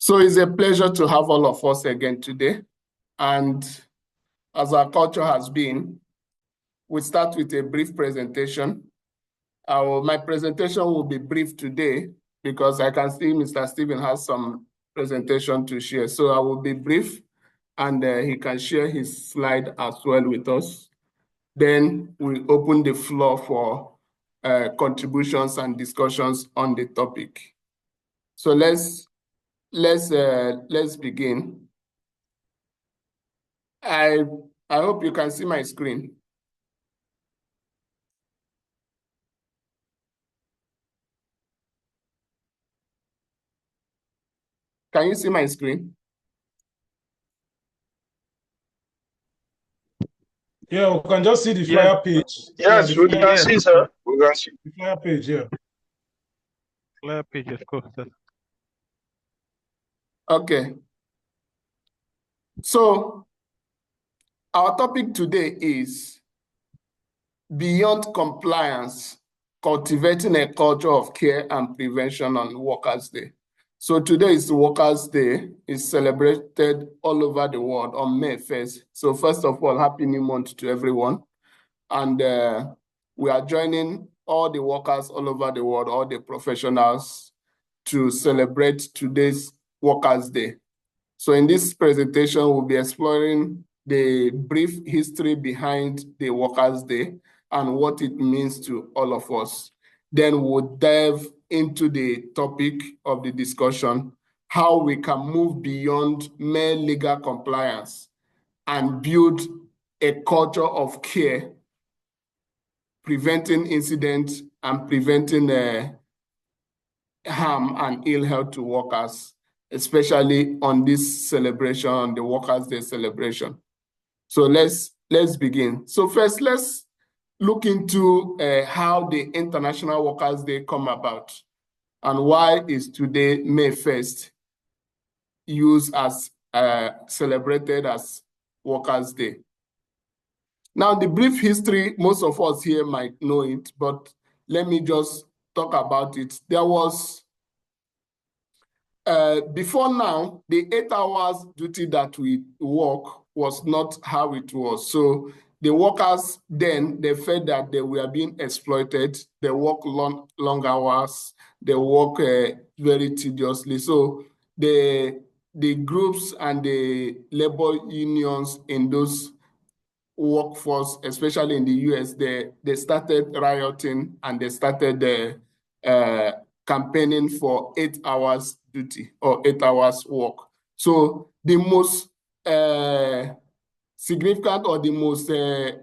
So it's a pleasure to have all of us again today. And as our culture has been, we start with a brief presentation. My presentation will be brief today because I can see Mr. Stephen has some presentation to share. So I will be brief and he can share his slide as well with us. Then we open the floor for contributions and discussions on the topic. So let's begin. I hope you can see my screen. Can you see my screen? Yeah, we can just see the flyer page. Yes, we can see, sir. We can see the flyer page, yeah. Flyer page, of course. Okay. So our topic today is beyond compliance, cultivating a culture of care and prevention on Workers' Day. So today is Workers' Day. It's celebrated all over the world on May 1st. So first of all, happy new month to everyone. And we are joining all the workers all over the world, all the professionals, to celebrate today's Workers' Day. So in this presentation, we'll be exploring the brief history behind the Workers' Day and what it means to all of us. Then we'll dive into the topic of the discussion, how we can move beyond mere legal compliance and build a culture of care, preventing incidents and preventing harm and ill health to workers, especially on this celebration, on the Workers' Day celebration. So let's begin. So first, let's look into how the International Workers' Day come about and why is today, May 1st, used as celebrated as Workers' Day. Now, the brief history, most of us here might know it, but let me just talk about it. There was, before now, the 8 hours duty that we work was not how it was. So the workers then, they felt that they were being exploited. They work long hours. They work very tediously. So the groups and the labor unions in those workforce, especially in the US, they started rioting and they started campaigning for 8 hours duty or 8 hours work. So the most significant or the most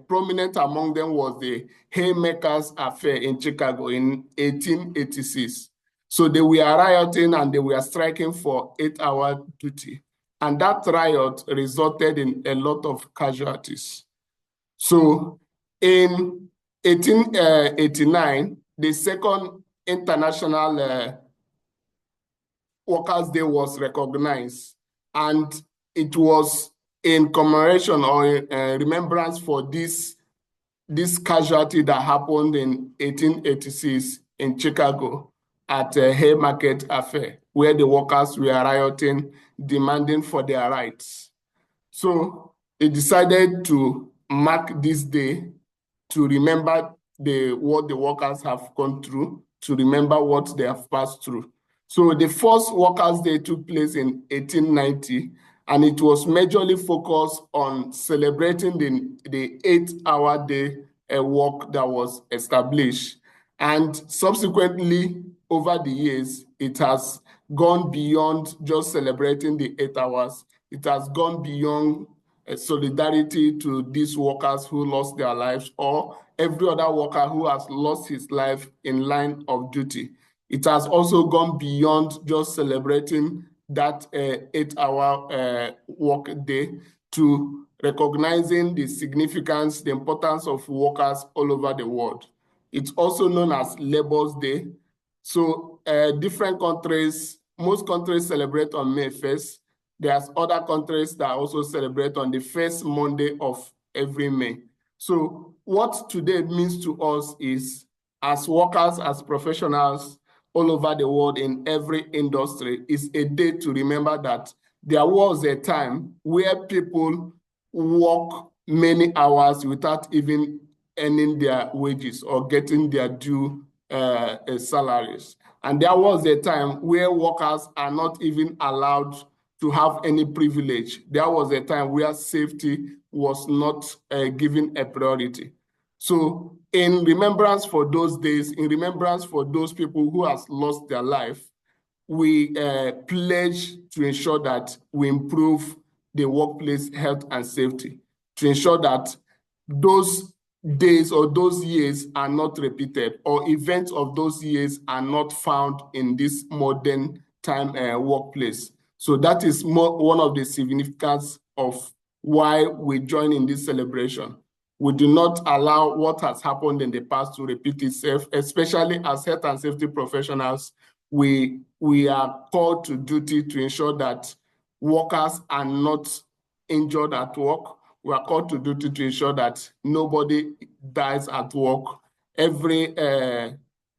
prominent among them was the Haymakers Affair in Chicago in 1886. So they were rioting and they were striking for 8-hour duty. And that riot resulted in a lot of casualties. So in 1889, the second International Workers' Day was recognized, and it was in commemoration or remembrance for this casualty that happened in 1886 in Chicago at a Haymarket Affair, where the workers were rioting, demanding for their rights. So they decided to mark this day to remember what the workers have gone through, to remember what they have passed through. So the first Workers' Day took place in 1890, and it was majorly focused on celebrating the 8-hour day work that was established. And subsequently, over the years, it has gone beyond just celebrating the 8 hours. It has gone beyond solidarity to these workers who lost their lives or every other worker who has lost his life in line of duty. It has also gone beyond just celebrating that 8-hour work day to recognizing the significance, the importance of workers all over the world. It's also known as Labor's Day. So different countries, most countries celebrate on May 1st. There's other countries that also celebrate on the first Monday of every May. So what today means to us is, as workers, as professionals, all over the world in every industry is a day to remember that there was a time where people work many hours without even earning their wages or getting their due salaries. And there was a time where workers are not even allowed to have any privilege. There was a time where safety was not given a priority. So in remembrance for those days, in remembrance for those people who has lost their life, we pledge to ensure that we improve the workplace health and safety, to ensure that those days or those years are not repeated, or events of those years are not found in this modern time workplace. So that is one of the significance of why we join in this celebration. We do not allow what has happened in the past to repeat itself, especially as health and safety professionals. We are called to duty to ensure that workers are not injured at work. We are called to duty to ensure that nobody dies at work. Every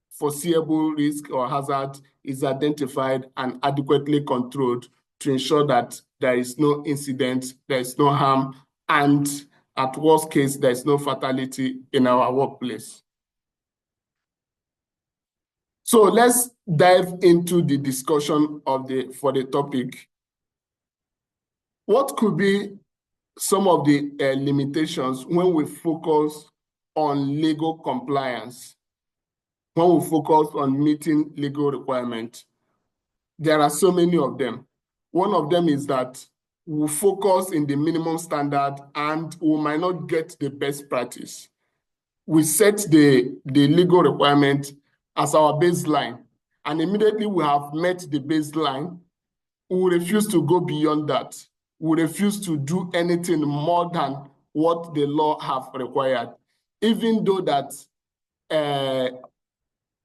foreseeable risk or hazard is identified and adequately controlled to ensure that there is no incident, there is no harm, and at worst case, there is no fatality in our workplace. So let's dive into the discussion for the topic. What could be some of the limitations when we focus on legal compliance, when we focus on meeting legal requirements? There are so many of them. One of them is that we focus in the minimum standard and we might not get the best practice. We set the legal requirement as our baseline, and immediately we have met the baseline, we refuse to go beyond that. We refuse to do anything more than what the law have required, even though that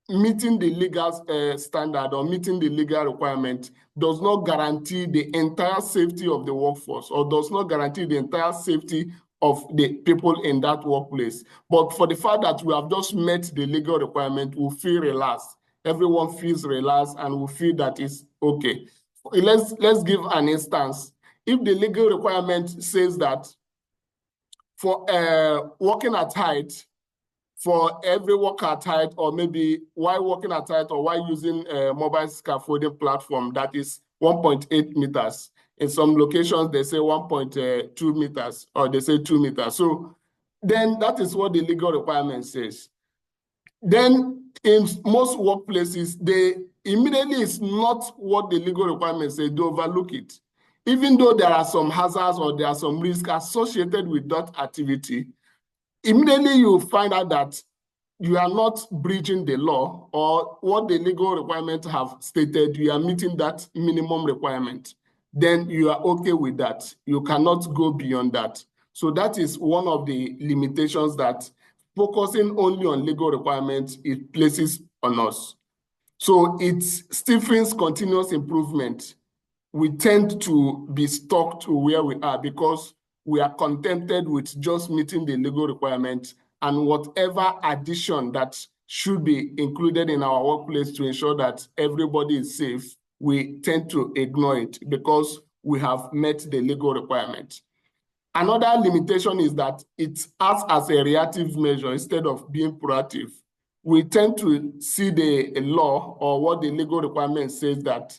meeting the legal standard or meeting the legal requirement does not guarantee the entire safety of the workforce or does not guarantee the entire safety of the people in that workplace. But for the fact that we have just met the legal requirement, we feel relaxed. Everyone feels relaxed and we feel that it's okay. Let's give an instance. If the legal requirement says that for working at height, for every worker at height, or maybe while working at height or while using a mobile scaffolding platform that is 1.8 meters. In some locations, they say 1.2 meters, or they say 2 meters. So then that is what the legal requirement says. Then in most workplaces, they immediately is not what the legal requirements say, they overlook it. Even though there are some hazards or there are some risks associated with that activity, immediately you find out that you are not breaching the law or what the legal requirements have stated, you are meeting that minimum requirement. Then you are okay with that. You cannot go beyond that. So that is one of the limitations that focusing only on legal requirements it places on us. So it stiffens continuous improvement. We tend to be stuck to where we are because we are contented with just meeting the legal requirements, and whatever addition that should be included in our workplace to ensure that everybody is safe, we tend to ignore it because we have met the legal requirement. Another limitation is that it acts as a reactive measure instead of being proactive. We tend to see the law or what the legal requirement says that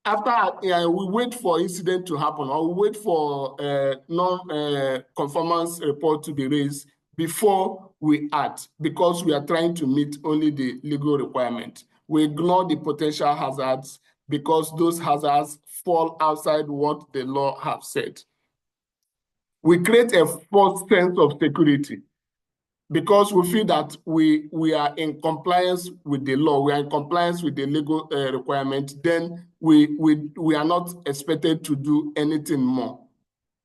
after we wait for incident to happen or we wait for non-conformance report to be raised before we act because we are trying to meet only the legal requirement. We ignore the potential hazards because those hazards fall outside what the law has said. We create a false sense of security because we feel that we are in compliance with the law, we are in compliance with the legal requirement, then we are not expected to do anything more.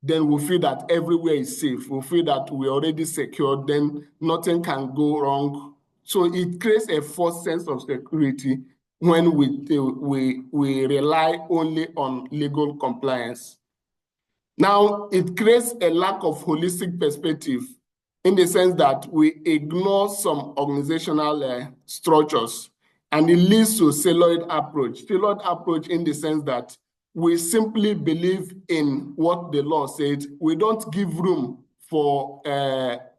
Then we feel that everywhere is safe. We feel that we're already secured, then nothing can go wrong. So it creates a false sense of security when we rely only on legal compliance. Now, it creates a lack of holistic perspective in the sense that we ignore some organizational structures And it leads to celluloid approach. Celluloid approach in the sense that we simply believe in what the law says. We don't give room for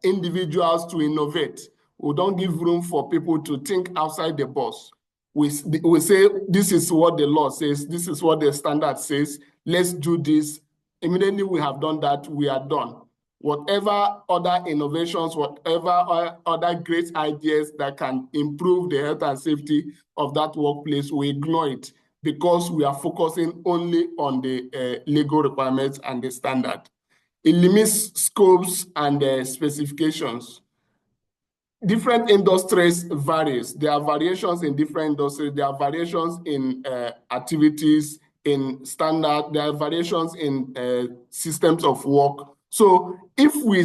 individuals to innovate. We don't give room for people to think outside the box. We say, this is what the law says, this is what the standard says, let's do this. Immediately we have done that, we are done. Whatever other innovations, whatever other great ideas that can improve the health and safety of that workplace, we ignore it because we are focusing only on the legal requirements and the standard. It limits scopes and specifications. Different industries varies. There are variations in different industries. There are variations in activities, in standard. There are variations in systems of work. So if we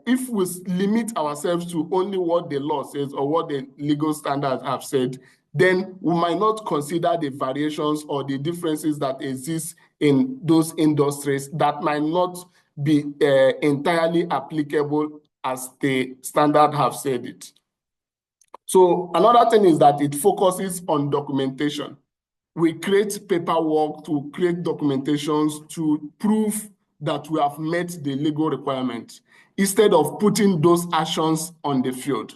if we limit ourselves to only what the law says or what the legal standards have said, then we might not consider the variations or the differences that exist in those industries that might not be entirely applicable as the standard have said it. So another thing is that it focuses on documentation. We create paperwork to create documentations to prove that we have met the legal requirement instead of putting those actions on the field.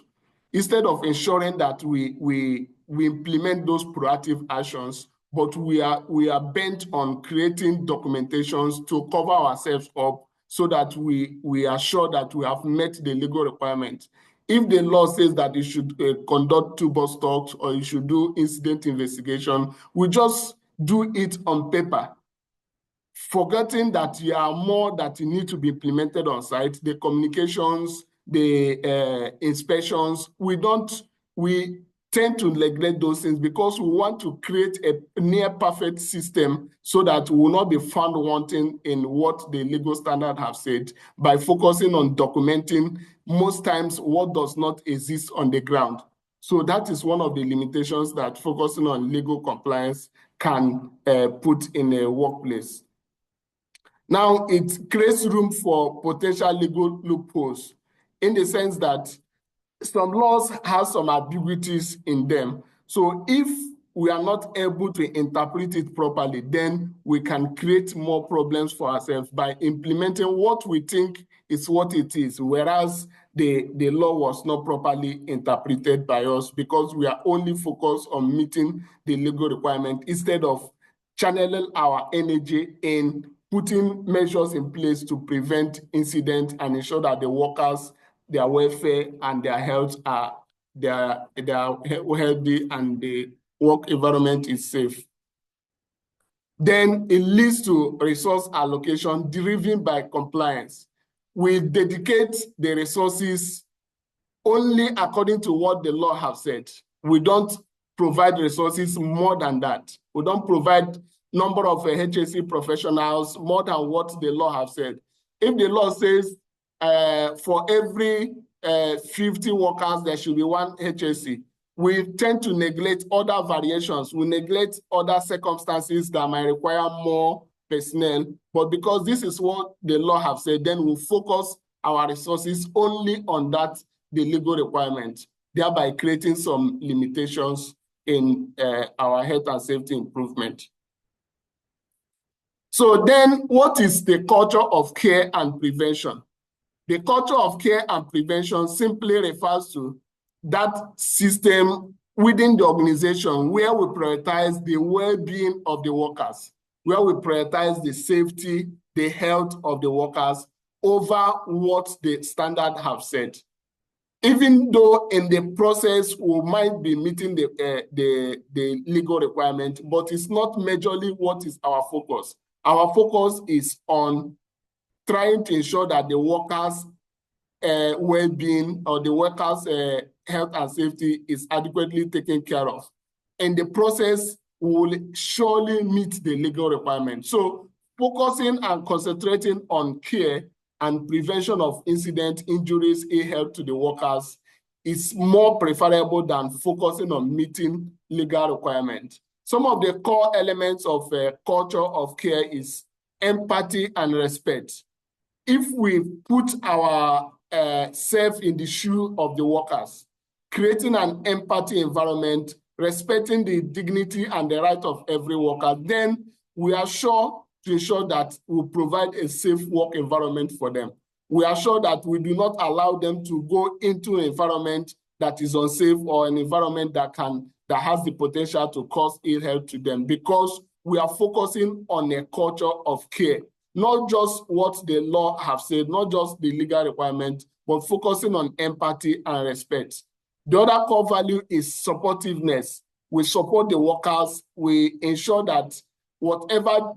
Instead of ensuring that we implement those proactive actions, but we are bent on creating documentations to cover ourselves up so that we are sure that we have met the legal requirement. If the law says that you should conduct toolbox talks or you should do incident investigation, we just do it on paper, forgetting that there are more that need to be implemented on site, the communications, the inspections. We tend to neglect those things because we want to create a near perfect system so that we will not be found wanting in what the legal standard have said by focusing on documenting most times what does not exist on the ground. So that is one of the limitations that focusing on legal compliance can put in a workplace. Now, it creates room for potential legal loopholes in the sense that some laws have some ambiguities in them. So if we are not able to interpret it properly, then we can create more problems for ourselves by implementing what we think is what it is, whereas the law was not properly interpreted by us because we are only focused on meeting the legal requirement instead of channeling our energy in putting measures in place to prevent incidents and ensure that the workers, their welfare and their health are healthy and the work environment is safe. Then it leads to resource allocation driven by compliance. We dedicate the resources only according to what the law has said. We don't provide resources more than that. We don't provide number of HSE professionals more than what the law has said. If the law says for every 50 workers, there should be one HSE, we tend to neglect other variations. We neglect other circumstances that might require more personnel. But because this is what the law have said, then we'll focus our resources only on that, the legal requirement, thereby creating some limitations in our health and safety improvement. So then what is the culture of care and prevention? The culture of care and prevention simply refers to that system within the organization where we prioritize the well-being of the workers, where we prioritize the safety, the health of the workers over what the standard have said. Even though in the process we might be meeting the legal requirement, but it's not majorly what is our focus. Our focus is on trying to ensure that the workers' well-being or the workers' health and safety is adequately taken care of. In the process, we will surely meet the legal requirement. So focusing and concentrating on care and prevention of incident, injuries, ill health to the workers is more preferable than focusing on meeting legal requirements. Some of the core elements of culture of care is empathy and respect. If we put our self in the shoe of the workers, creating an empathy environment, respecting the dignity and the right of every worker, then we are sure to ensure that we provide a safe work environment for them. We are sure that we do not allow them to go into an environment that is unsafe or an environment that has the potential to cause ill health to them, because we are focusing on a culture of care, not just what the law have said, not just the legal requirement, but focusing on empathy and respect. The other core value is supportiveness. We support the workers. We ensure that whatever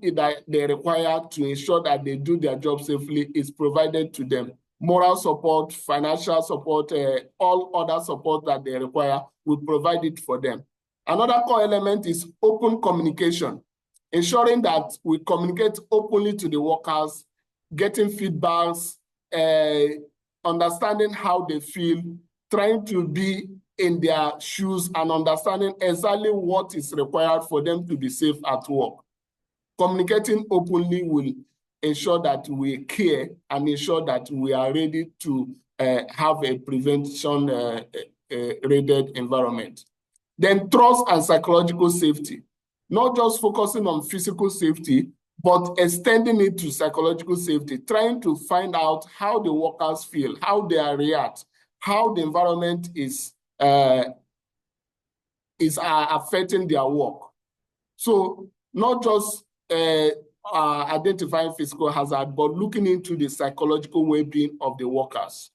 they require to ensure that they do their job safely is provided to them. Moral support, financial support, all other support that they require, we provide it for them. Another core element is open communication, ensuring that we communicate openly to the workers, getting feedbacks, understanding how they feel, trying to be in their shoes and understanding exactly what is required for them to be safe at work. Communicating openly will ensure that we care and ensure that we are ready to have a prevention-rated environment. Then trust and psychological safety, not just focusing on physical safety, but extending it to psychological safety, trying to find out how the workers feel, how they react, how the environment is affecting their work. So not just identifying physical hazard, but looking into the psychological well-being of the workers.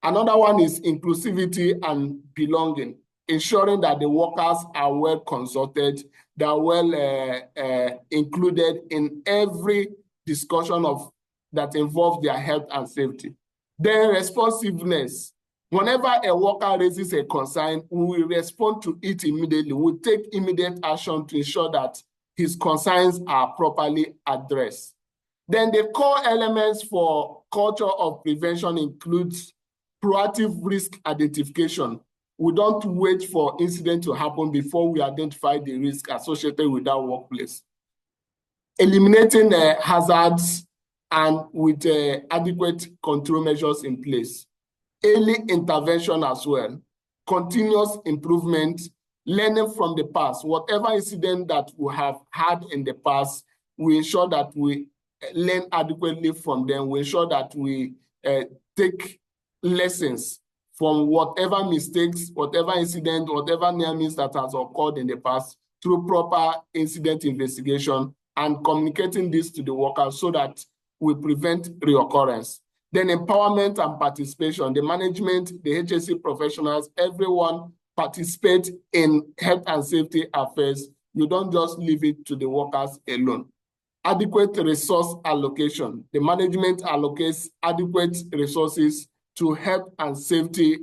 Another one is inclusivity and belonging, ensuring that the workers are well consulted, they are well included in every discussion that involves their health and safety. Then responsiveness. Whenever a worker raises a concern, we will respond to it immediately. We'll take immediate action to ensure that his concerns are properly addressed. Then the core elements for culture of prevention includes proactive risk identification. We don't wait for incident to happen before we identify the risk associated with that workplace. Eliminating hazards and with adequate control measures in place. Early intervention as well. Continuous improvement, learning from the past. Whatever incident that we have had in the past, we ensure that we learn adequately from them. We ensure that we take lessons from whatever mistakes, whatever incident, whatever near miss that has occurred in the past through proper incident investigation and communicating this to the workers so that we prevent reoccurrence. Then empowerment and participation, the management, the HSE professionals, everyone participate in health and safety affairs. You don't just leave it to the workers alone. Adequate resource allocation. The management allocates adequate resources to health and safety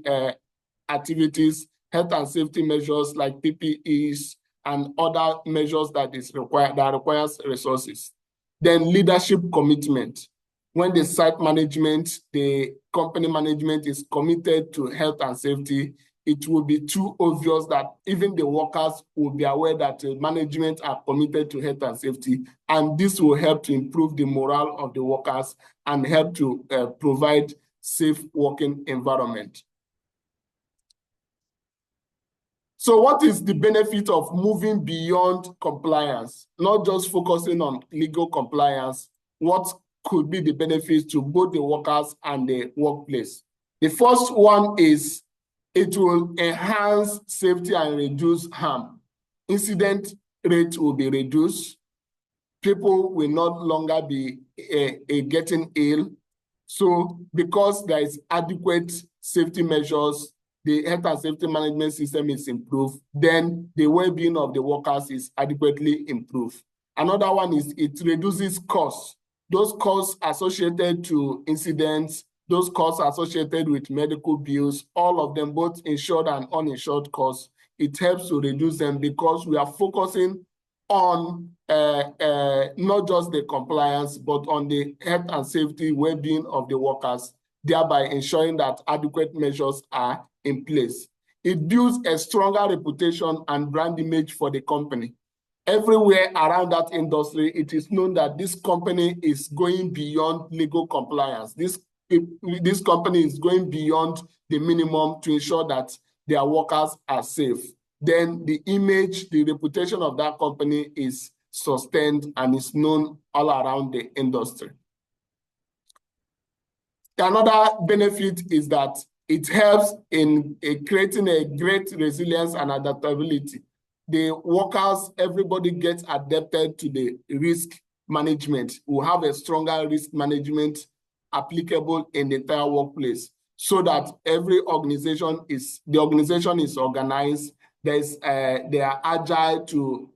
activities, health and safety measures like PPEs and other measures that requires resources. Then leadership commitment. When the site management, the company management is committed to health and safety, it will be too obvious that even the workers will be aware that the management are committed to health and safety, and this will help to improve the morale of the workers and help to provide safe working environment. So what is the benefit of moving beyond compliance, not just focusing on legal compliance? What could be the benefits to both the workers and the workplace? The first one is it will enhance safety and reduce harm. Incident rate will be reduced. People will not longer be getting ill. So because there is adequate safety measures, the health and safety management system is improved, then the well-being of the workers is adequately improved. Another one is it reduces costs. Those costs associated to incidents, those costs associated with medical bills, all of them, both insured and uninsured costs, it helps to reduce them because we are focusing on not just the compliance, but on the health and safety well-being of the workers, thereby ensuring that adequate measures are in place. It builds a stronger reputation and brand image for the company. Everywhere around that industry, it is known that this company is going beyond legal compliance. This company is going beyond the minimum to ensure that their workers are safe, then the image, the reputation of that company is sustained and is known all around the industry. Another benefit is that it helps in creating a great resilience and adaptability. The workers, everybody gets adapted to the risk management. We have a stronger risk management applicable in the entire workplace, so that every organization is, the organization is organized. They are agile to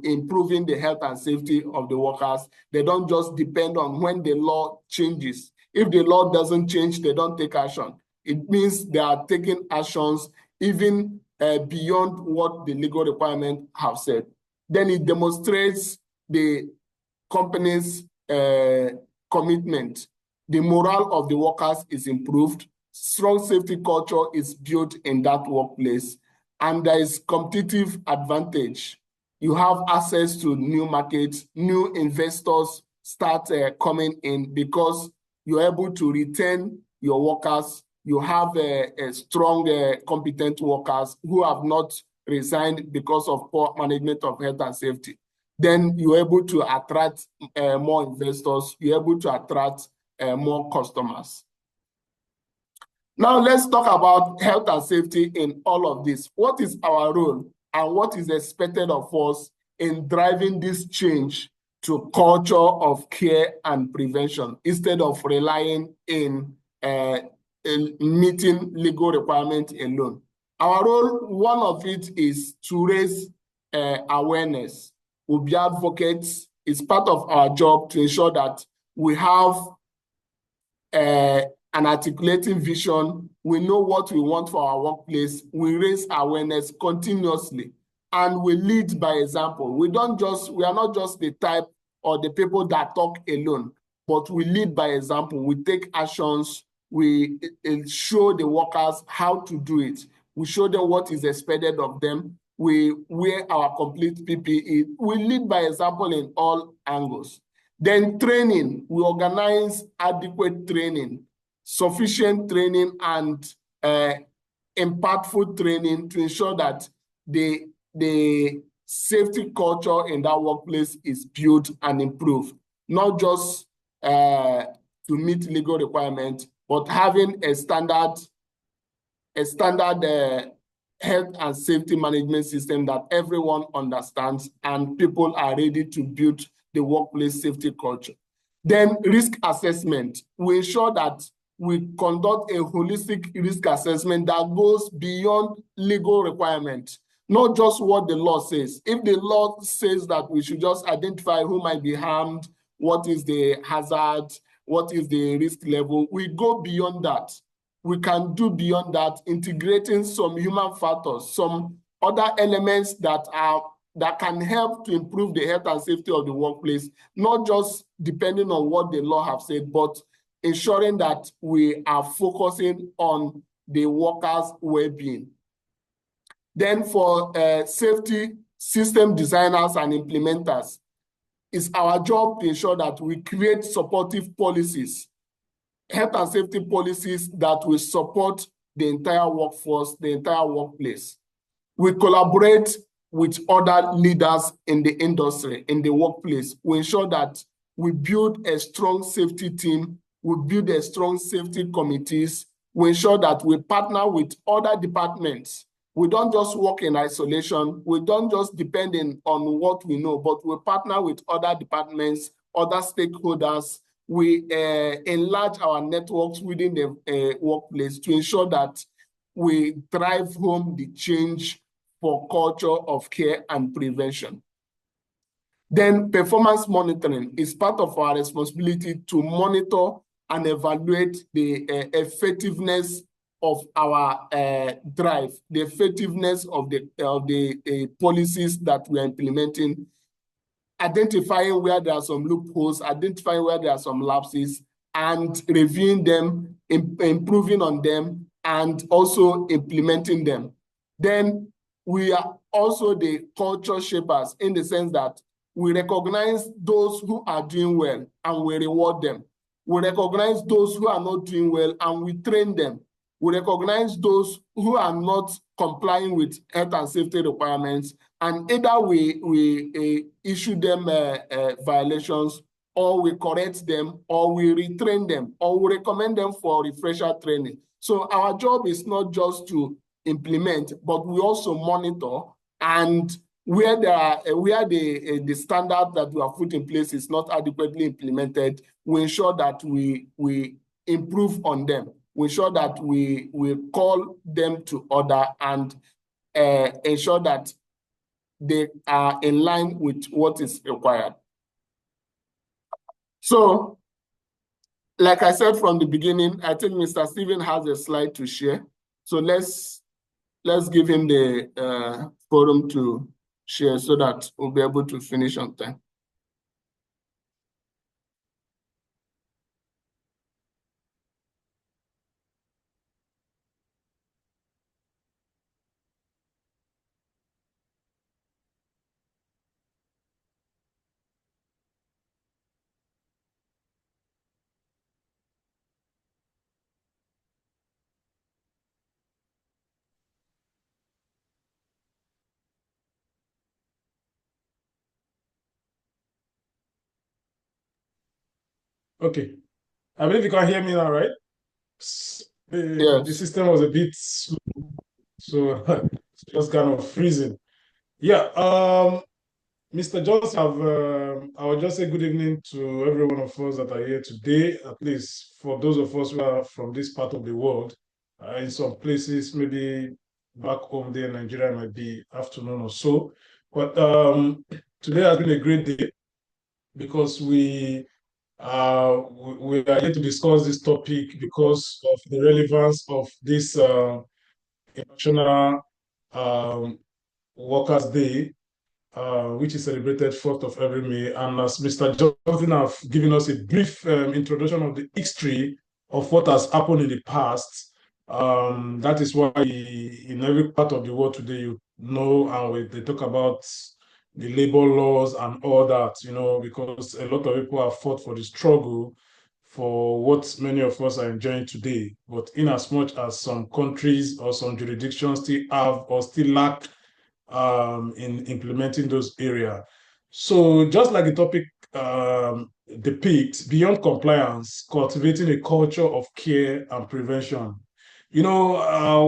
improving the health and safety of the workers. They don't just depend on when the law changes. If the law doesn't change, they don't take action. It means they are taking actions even beyond what the legal requirements have said. Then it demonstrates the company's commitment. The morale of the workers is improved. Strong safety culture is built in that workplace, and there is competitive advantage. You have access to new markets, new investors start coming in because you're able to retain your workers. You have a strong, competent workers who have not resigned because of poor management of health and safety. Then you're able to attract more investors. You're able to attract more customers. Now let's talk about health and safety in all of this. What is our role and what is expected of us in driving this change to culture of care and prevention instead of relying in meeting legal requirements alone? Our role, one of it is to raise awareness. We'll be advocates. It's part of our job to ensure that we have an articulating vision. We know what we want for our workplace. We raise awareness continuously, and we lead by example. We are not just the type or the people that talk alone, but we lead by example. We take actions. We show the workers how to do it. We show them what is expected of them. We wear our complete PPE. We lead by example in all angles. Then training, we organize adequate training, sufficient training, and impactful training to ensure that the safety culture in that workplace is built and improved, not just to meet legal requirements, but having a standard health and safety management system that everyone understands and people are ready to build the workplace safety culture. Then risk assessment. We ensure that we conduct a holistic risk assessment that goes beyond legal requirements, not just what the law says. If the law says that we should just identify who might be harmed, what is the hazard, what is the risk level, we go beyond that. We can do beyond that, integrating some human factors, some other elements that can help to improve the health and safety of the workplace, not just depending on what the law have said, but ensuring that we are focusing on the workers' well-being. Then for safety system designers and implementers, it's our job to ensure that we create supportive policies, health and safety policies that will support the entire workforce, the entire workplace. We collaborate with other leaders in the industry, in the workplace. We ensure that we build a strong safety team, we build a strong safety committees, we ensure that we partner with other departments. We don't just work in isolation, we don't just depend on what we know, but we partner with other departments, other stakeholders. We enlarge our networks within the workplace to ensure that we drive home the change for culture of care and prevention. Then performance monitoring is part of our responsibility to monitor and evaluate the effectiveness of our drive, the effectiveness of the policies that we are implementing, identifying where there are some loopholes, identifying where there are some lapses, and reviewing them, improving on them, and also implementing them. Then we are also the culture shapers in the sense that we recognize those who are doing well and we reward them. We recognize those who are not doing well and we train them. We recognize those who are not complying with health and safety requirements, and either we issue them violations, or we correct them, or we retrain them, or we recommend them for refresher training. So our job is not just to implement, but we also monitor, and where the standard that we have put in place is not adequately implemented, we ensure that we improve on them. We ensure that we call them to order and ensure that they are in line with what is required. So, like I said from the beginning, I think Mr. Stephen has a slide to share. So let's give him the forum to share so that we'll be able to finish on time. Okay. I believe you can hear me now, right? The Yes. system was a bit slow, so just kind of freezing. Yeah. Mr. Johnson, I will just say good evening to every one of us that are here today, at least for those of us who are from this part of the world. In some places, maybe back home there in Nigeria, it might be afternoon or so. But today has been a great day because we are here to discuss this topic because of the relevance of this International Workers' Day, which is celebrated 4th of every May. And as Mr. Johnson have given us a brief introduction of the history of what has happened in the past, that is why in every part of the world today, you know, and they talk about the labor laws and all that, you know, because a lot of people have fought for the struggle for what many of us are enjoying today. But in as much as some countries or some jurisdictions still have or still lack in implementing those areas. So just like the topic depicts, beyond compliance, cultivating a culture of care and prevention. You know,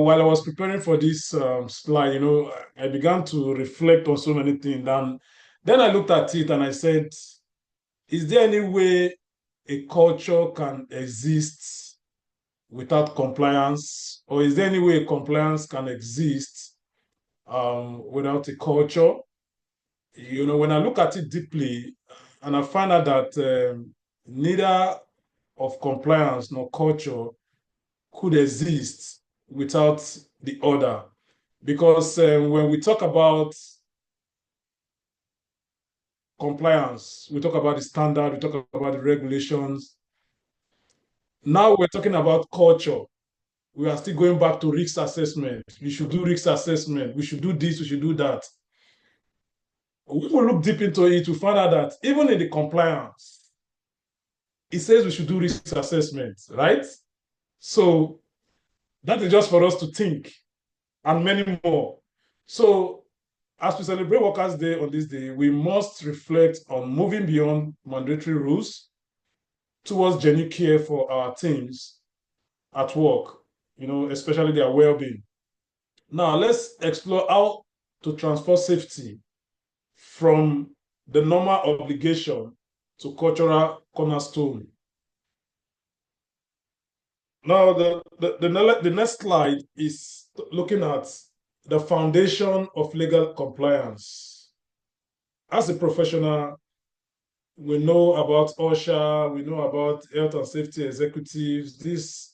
while I was preparing for this slide, you know, I began to reflect on so many things. And then I looked at it and I said, is there any way a culture can exist without compliance? Or is there any way compliance can exist without a culture? You know, when I look at it deeply, and I find out that neither of compliance nor culture could exist without the other. Because when we talk about compliance, we talk about the standard, we talk about the regulations. Now we're talking about culture. We are still going back to risk assessment. We should do risk assessment. We should do this, we should do that. We will look deep into it to find out that even in the compliance, it says we should do risk assessment, right? So that is just for us to think and many more. So as we celebrate Workers' Day on this day, we must reflect on moving beyond mandatory rules towards genuine care for our teams at work, you know, especially their well-being. Now, let's explore how to transfer safety from the normal obligation to cultural cornerstone. Now, the next slide is looking at the foundation of legal compliance. As a professional, we know about OSHA, we know about health and safety executives. These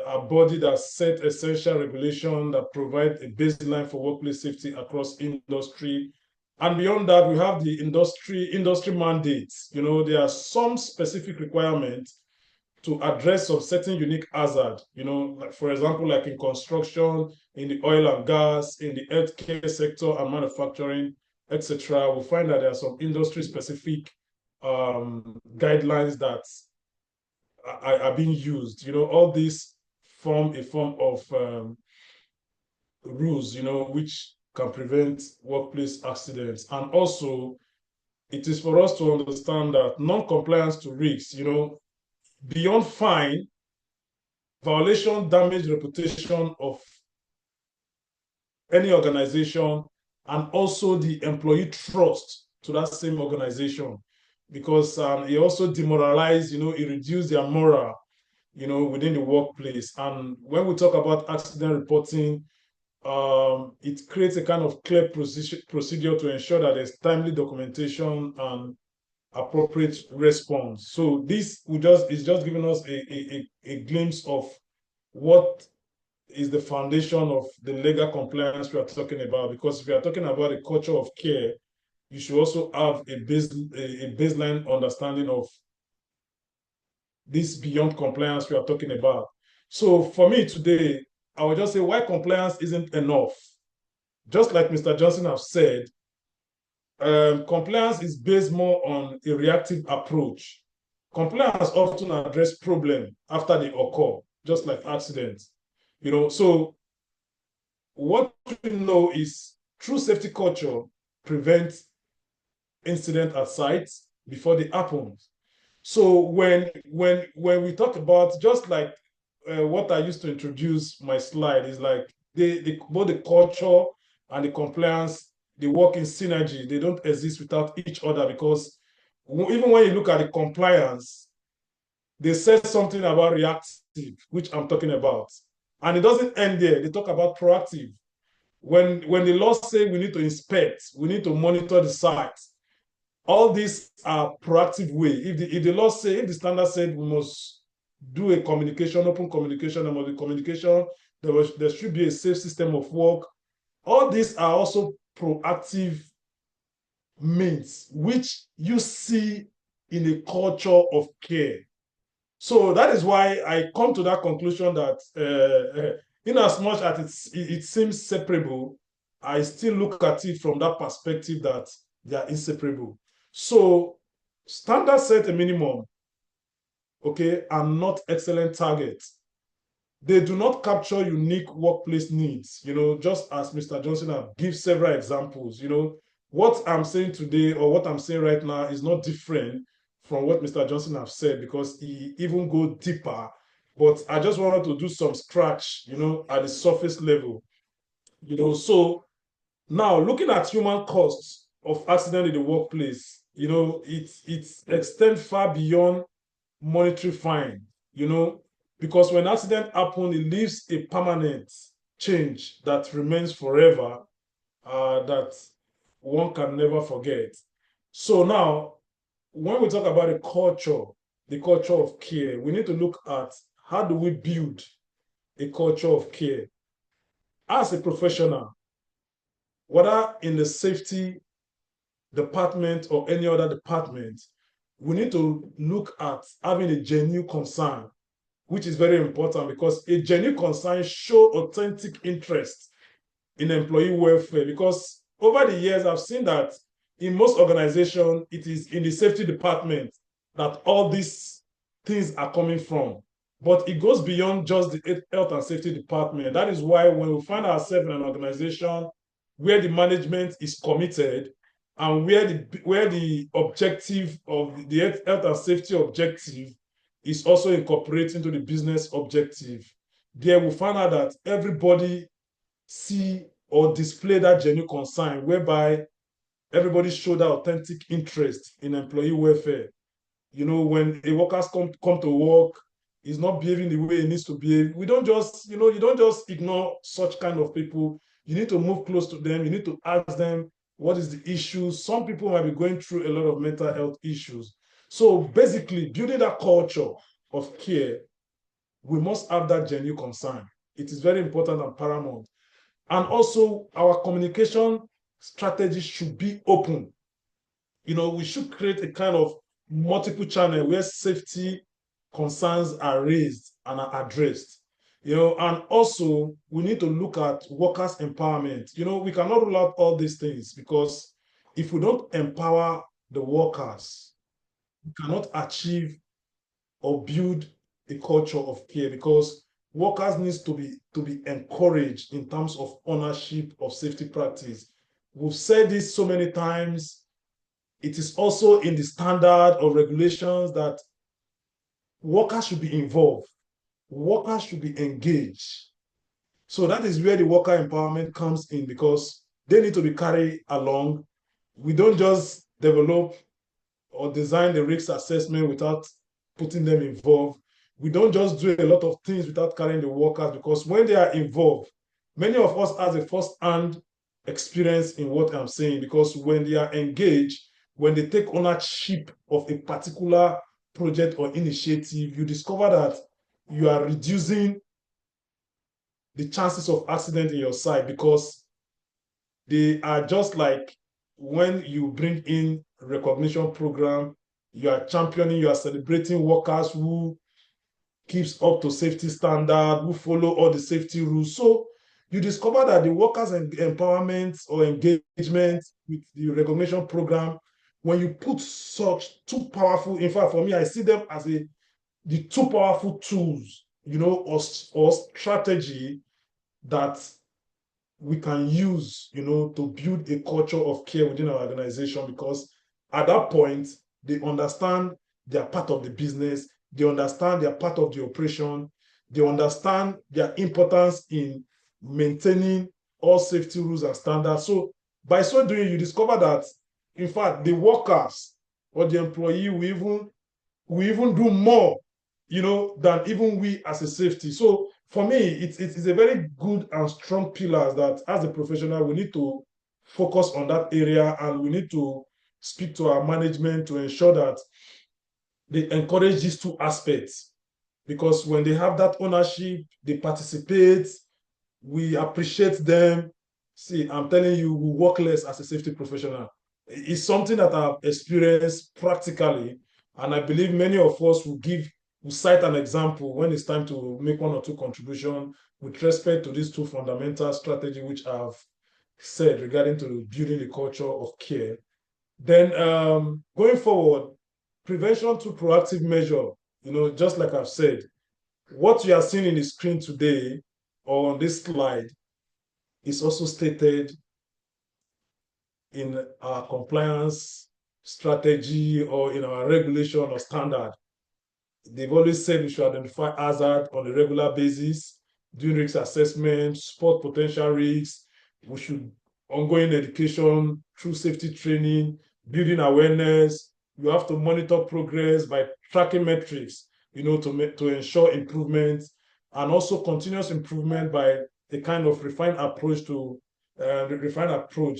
are bodies that set essential regulation that provide a baseline for workplace safety across industry. And beyond that, we have the industry mandates. You know, there are some specific requirements to address some certain unique hazard, you know, like for example, like in construction, in the oil and gas, in the healthcare sector and manufacturing, etc. We find that there are some industry-specific guidelines that are being used. You know, all these form a form of rules, which can prevent workplace accidents. And also, it is for us to understand that non-compliance to risks, beyond fine, violation damage reputation of any organization and also the employee trust to that same organization, because it also demoralize, it reduce their morale, within the workplace. And when we talk about accident reporting, it creates a kind of clear procedure to ensure that there's timely documentation and appropriate response. So this is just giving us a glimpse of what is the foundation of the legal compliance we are talking about. Because if we are talking about a culture of care, you should also have a baseline understanding of this beyond compliance we are talking about. So for me today, I would just say why compliance isn't enough. Just like Mr. Johnson have said, compliance is based more on a reactive approach. Compliance often address problems after they occur, just like accidents. So what we know is true safety culture prevents incident at sites before they happen. So when we talk about, just like what I used to introduce my slide, is like both the culture and the compliance, they work in synergy. They don't exist without each other, because even when you look at the compliance, they said something about reactive, which I'm talking about. And it doesn't end there. They talk about proactive. When the law say we need to inspect, we need to monitor the site, all these are proactive way. If the law say, if the standard said we must do a communication, open communication, there must be communication, there should be a safe system of work. All these are also proactive means, which you see in a culture of care. So that is why I come to that conclusion that in as much as it seems separable, I still look at it from that perspective that they are inseparable. So standards set a minimum, okay, and not excellent targets. They do not capture unique workplace needs, just as Mr. Johnson have give several examples. What I'm saying today or what I'm saying right now is not different from what Mr. Johnson have said, because he even go deeper. But I just wanted to do some scratch, at the surface level. So now looking at human costs of accident in the workplace, it extends far beyond monetary fine, because when accident happen, it leaves a permanent change that remains forever, that one can never forget. So now, when we talk about the culture of care, we need to look at how do we build a culture of care. As a professional, whether in the safety department or any other department, we need to look at having a genuine concern, which is very important, because a genuine concern shows authentic interest in employee welfare. Because over the years, I've seen that in most organizations, it is in the safety department that all these things are coming from. But it goes beyond just the health and safety department. That is why when we find ourselves in an organization where the management is committed, and where the objective of the health and safety objective is also incorporated into the business objective, there we find out that everybody see or display that genuine concern, whereby everybody show that authentic interest in employee welfare. When a workers come to work, is not behaving the way it needs to behave, we don't just, you don't just ignore such kind of people. You need to move close to them. You need to ask them what is the issue. Some people might be going through a lot of mental health issues. So basically, building that culture of care, we must have that genuine concern. It is very important and paramount. And also, our communication strategy should be open. We should create a kind of multiple channel where safety concerns are raised and are addressed. And also we need to look at workers' empowerment. We cannot rule out all these things, because if we don't empower the workers, we cannot achieve or build a culture of care. Because workers needs to be encouraged in terms of ownership of safety practice. We've said this so many times. It is also in the standard or regulations that workers should be involved. Workers should be engaged. So that is where the worker empowerment comes in, because they need to be carried along. We don't just develop or design the risk assessment without putting them involved. We don't just do a lot of things without carrying the workers, because when they are involved, many of us has a first-hand experience in what I'm saying, because when they are engaged, when they take ownership of a particular project or initiative, you discover that you are reducing the chances of accident in your site, because they are just like when you bring in recognition program, you are championing, you are celebrating workers who keeps up to safety standard, who follow all the safety rules. So you discover that the workers empowerment or engagement with the recognition program, when you put such two powerful, in fact, for me, I see them as the two powerful tools, or strategy that we can use, to build a culture of care within our organization, because at that point, they understand they're part of the business, they understand they're part of the operation, they understand their importance in maintaining all safety rules and standards. So by so doing, you discover that, in fact, the workers or the employee will even do more, than even we as a safety. So for me, it's a very good and strong pillars that as a professional, we need to focus on that area, and we need to speak to our management to ensure that they encourage these two aspects. Because when they have that ownership, they participate, we appreciate them. See, I'm telling you, we work less as a safety professional. It's something that I've experienced practically, and I believe many of us will cite an example when it's time to make one or two contributions with respect to these two fundamental strategies which I've said regarding to building the culture of care. Then going forward, prevention to proactive measure, just like I've said, what you are seeing in the screen today or on this slide is also stated in our compliance strategy or in our regulation or standard. They've always said we should identify hazard on a regular basis, do risk assessment, spot potential risks. We should ongoing education through safety training, building awareness. You have to monitor progress by tracking metrics, to ensure improvement, and also continuous improvement by a kind of refined approach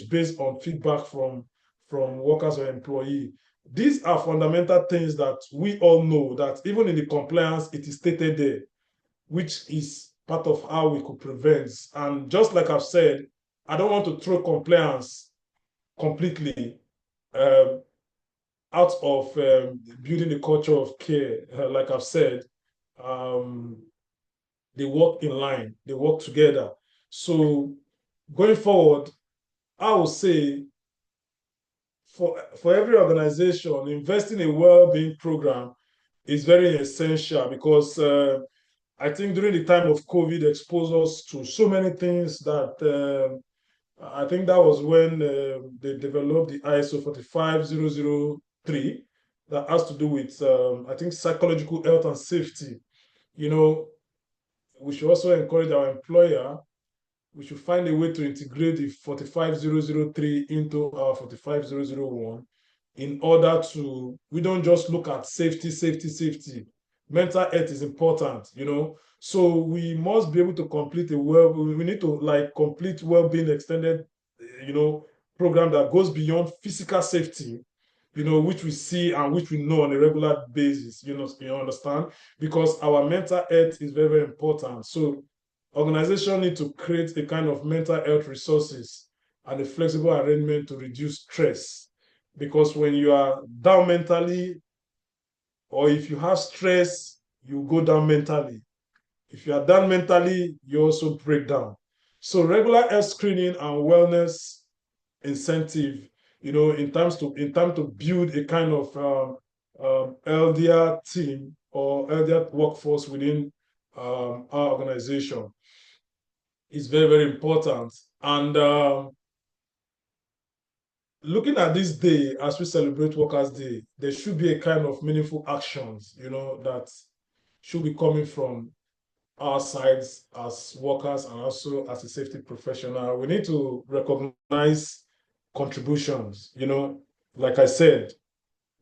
based on feedback from workers or employees. These are fundamental things that we all know that even in the compliance, it is stated there, which is part of how we could prevent. And just like I've said, I don't want to throw compliance completely out of building a culture of care. Like I've said, they work in line, they work together. So going forward, I would say for every organization, investing in a well-being program is very essential, because I think during the time of COVID exposed us to so many things that I think that was when they developed the ISO 45003 that has to do with, I think, psychological health and safety. We should also encourage our employer, we should find a way to integrate the 45003 into our 45001 in order to, we don't just look at safety. Mental health is important, So we must be able to complete we need to complete well-being extended, program that goes beyond physical safety, which we see and which we know on a regular basis, you understand? Because our mental health is very, very important. So organizations need to create a kind of mental health resources and a flexible arrangement to reduce stress. Because when you are down mentally, or if you have stress, you go down mentally. If you are down mentally, you also break down. So regular health screening and wellness incentive, in terms to build a kind of healthier team or healthier workforce within our organization. It's very, very important. And looking at this day as we celebrate Workers' Day, there should be a kind of meaningful actions, that should be coming from our sides as workers and also as a safety professional. We need to recognize contributions. Like I said,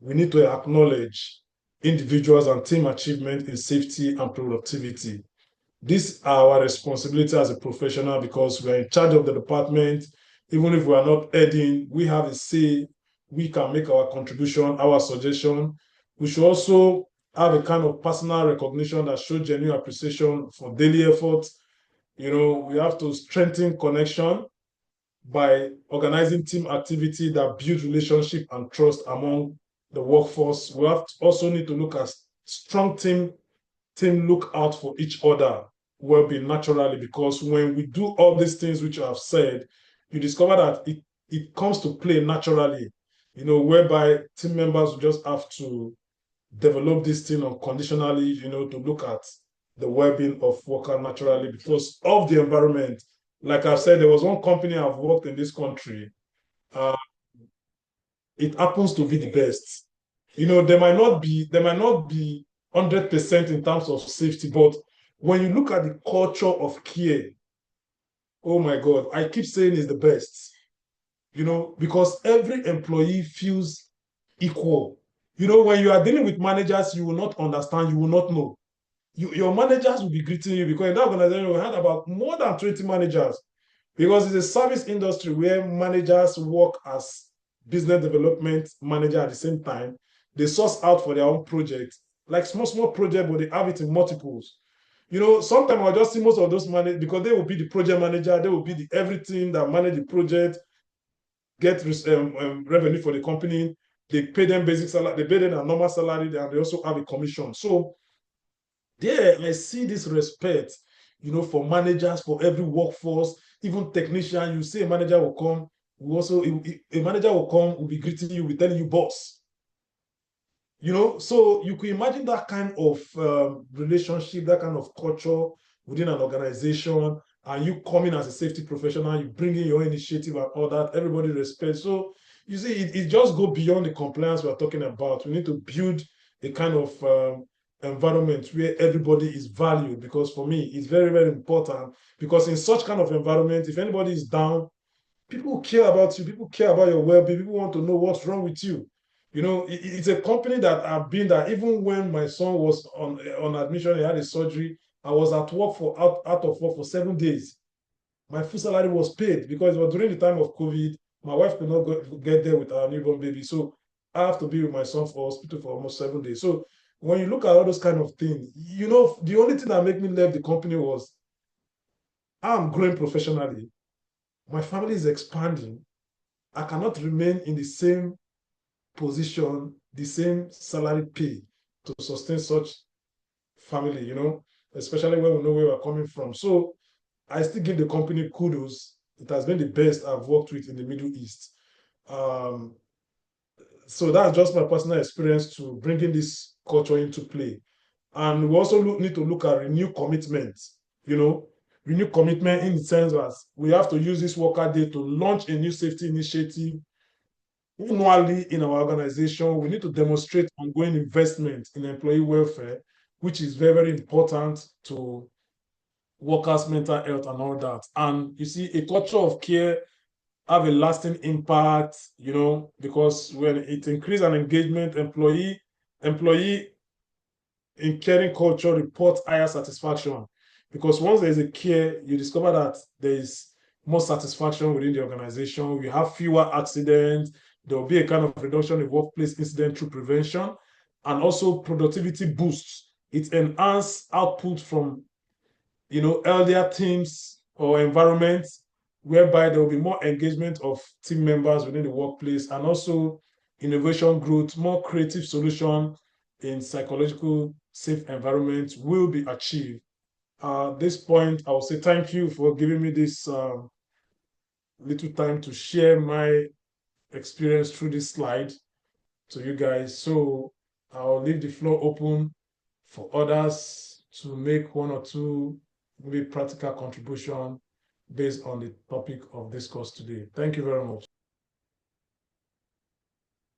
we need to acknowledge individuals and team achievement in safety and productivity. These are our responsibility as a professional because we're in charge of the department. Even if we are not heading, we have a say. We can make our contribution, our suggestion. We should also have a kind of personal recognition that shows genuine appreciation for daily effort. We have to strengthen connection by organizing team activity that build relationship and trust among the workforce. We have to also need to look at strong team look out for each other well-being naturally, because when we do all these things which I have said, you discover that it comes to play naturally, whereby team members will just have to develop this thing unconditionally, to look at the well-being of workers naturally because of the environment. Like I've said, there was one company I've worked in this country. Uh, it happens to be the best. They might not be 100% in terms of safety, but when you look at the culture of care, oh my God, I keep saying it's the best. Because every employee feels equal. When you are dealing with managers, you will not understand, you will not know. Your managers will be greeting you because in that organization we had about more than 20 managers, because it's a service industry where managers work as business development manager at the same time. They source out for their own projects, like small project, but they have it in multiples. Sometimes I'll just see most of those managers because they will be the project manager, they will be the everything that manage the project, get revenue for the company. They pay them basic salary, they pay them a normal salary, and they also have a commission. So there, I see this respect, for managers, for every workforce, even technician. You see a manager will come, a manager will come, will be greeting you, will be telling you, boss. So you could imagine that kind of relationship, that kind of culture within an organization, and you coming as a safety professional, you bring in your initiative and all that, everybody respects. So you see, it just go beyond the compliance we're talking about. We need to build a kind of environment where everybody is valued, because for me, it's very, very important, because in such kind of environment, if anybody is down, people care about you, people care about your well-being, people want to know what's wrong with you. It's a company that I've been there. Even when my son was on admission, he had a surgery, I was at work out of work for 7 days. My full salary was paid because it was during the time of COVID. My wife could not get there with our newborn baby, so I have to be with my son for hospital for almost 7 days. So when you look at all those kind of things, the only thing that made me leave the company was I'm growing professionally, my family is expanding, I cannot remain in the same position, the same salary pay to sustain such family, especially when we know where we're coming from. So I still give the company kudos. It has been the best I've worked with in the Middle East. Um, so that's just my personal experience to bringing this culture into play. And we also need to look at renewed commitment, renewed commitment in the sense that we have to use this worker day to launch a new safety initiative annually in our organization. We need to demonstrate ongoing investment in employee welfare, which is very, very important to workers' mental health and all that. And you see, a culture of care have a lasting impact, because when it increases an engagement, employee in caring culture report higher satisfaction, because once there's a care, you discover that there is more satisfaction within the organization. We have fewer accidents. There will be a kind of reduction in workplace incident through prevention, and also productivity boosts. It enhances output from earlier teams or environments, whereby there will be more engagement of team members within the workplace, and also innovation growth, more creative solution in psychological safe environments will be achieved. At this point, I will say thank you for giving me this little time to share my experience through this slide to you guys. So I'll leave the floor open for others to make one or two maybe practical contribution based on the topic of discourse today. Thank you very much.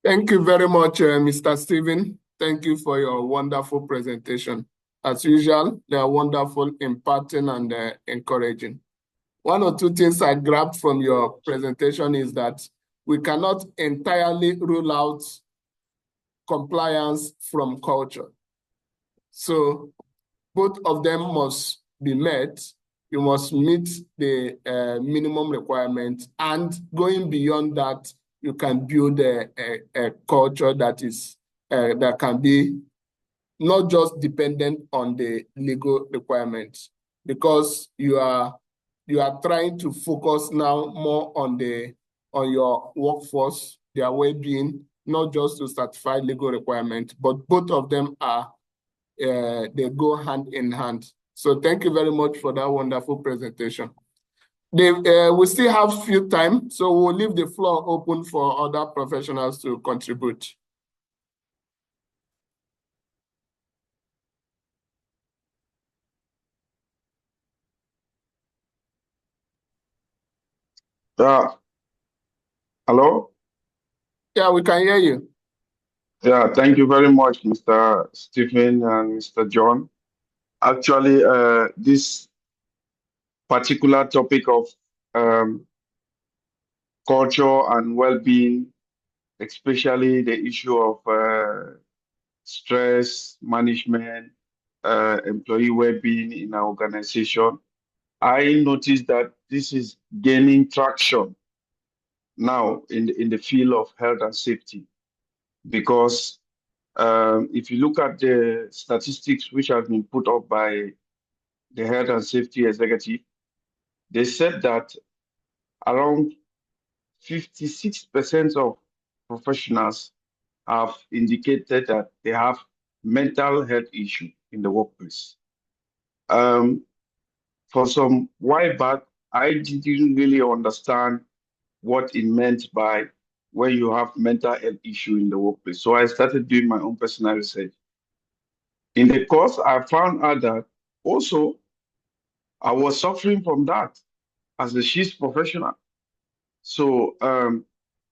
Thank you very much, Mr. Stephen. Thank you for your wonderful presentation. As usual, they are wonderful, imparting, and encouraging. One or two things I grabbed from your presentation is that we cannot entirely rule out compliance from culture. So both of them must be met. You must meet the minimum requirement, and going beyond that, you can build a culture that is that can be not just dependent on the legal requirements, because you are trying to focus now more on your workforce, their well-being, not just to satisfy legal requirements, but both of them are they go hand in hand. So thank you very much for that wonderful presentation. We still have few time, so we'll leave the floor open for other professionals to contribute. Hello? Yeah, we can hear you. Yeah, thank you very much, Mr. Stephen and Mr. John. Actually, this particular topic of culture and well-being, especially the issue of stress management, employee well-being in our organization, I noticed that this is gaining traction now in the field of health and safety, because if you look at the statistics which have been put up by the health and safety executive, they said that around 56% of professionals have indicated that they have mental health issue in the workplace. For some while back, I didn't really understand what it meant by when you have mental health issue in the workplace. So I started doing my own personal research. In the course, I found out that also I was suffering from that as a chief professional. So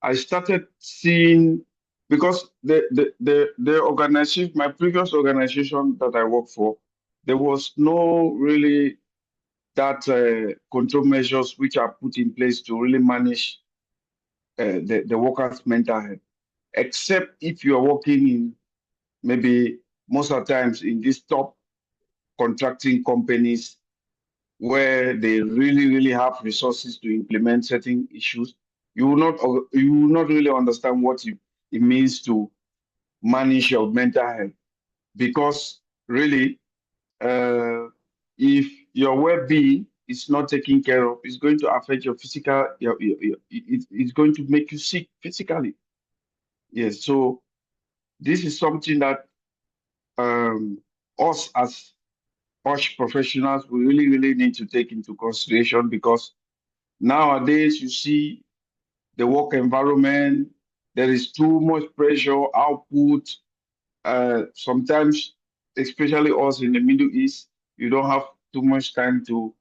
I started seeing, because the organization, my previous organization that I worked for, there was no really that control measures which are put in place to really manage the workers' mental health, except if you are working in maybe most of the times in these top contracting companies where they really have resources to implement certain issues. You will not really understand what it means to manage your mental health, because really if your well-being is not taken care of, it's going to affect your physical, it's going to make you sick physically. Yes, so this is something that us as professionals, we really need to take into consideration, because nowadays you see the work environment, there is too much pressure, output. Sometimes, especially us in the Middle East, you don't have too much time to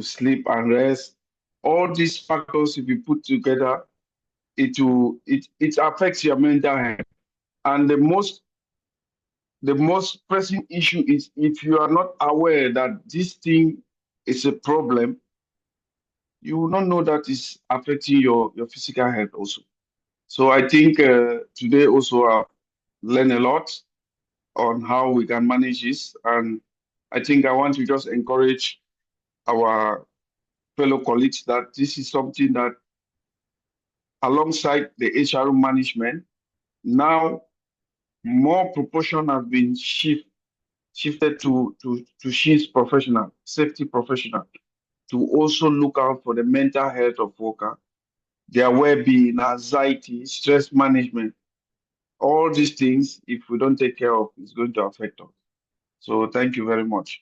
sleep and rest. All these factors, if you put together, it affects your mental health. And the most pressing issue is if you are not aware that this thing is a problem, you will not know that it's affecting your physical health also. So I think today also I learned a lot on how we can manage this. And I think I want to just encourage our fellow colleagues that this is something that, alongside the HR management, now more proportion has been shifted to shift professional, safety professional, to also look out for the mental health of worker, their well-being, anxiety, stress management. All these things, if we don't take care of, it's going to affect us. So thank you very much.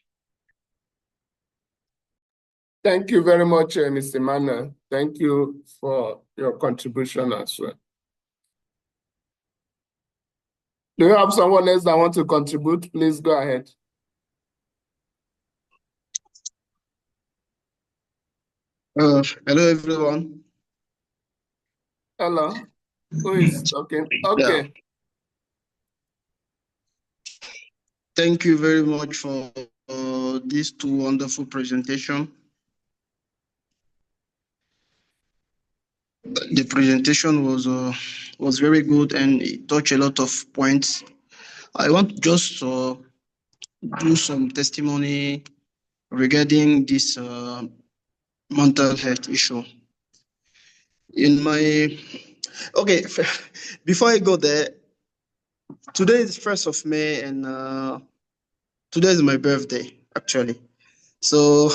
Thank you very much, Mr. Manuel. Thank you for your contribution as well. Do you have someone else that wants to contribute? Please go ahead. Hello everyone. Hello. Who is talking? Yeah, Okay. thank you very much for these two wonderful presentation. The presentation was very good and it touched a lot of points. I want just to do some testimony regarding this mental health issue. In my okay, before I go there, today is 1st of May and today is my birthday actually. So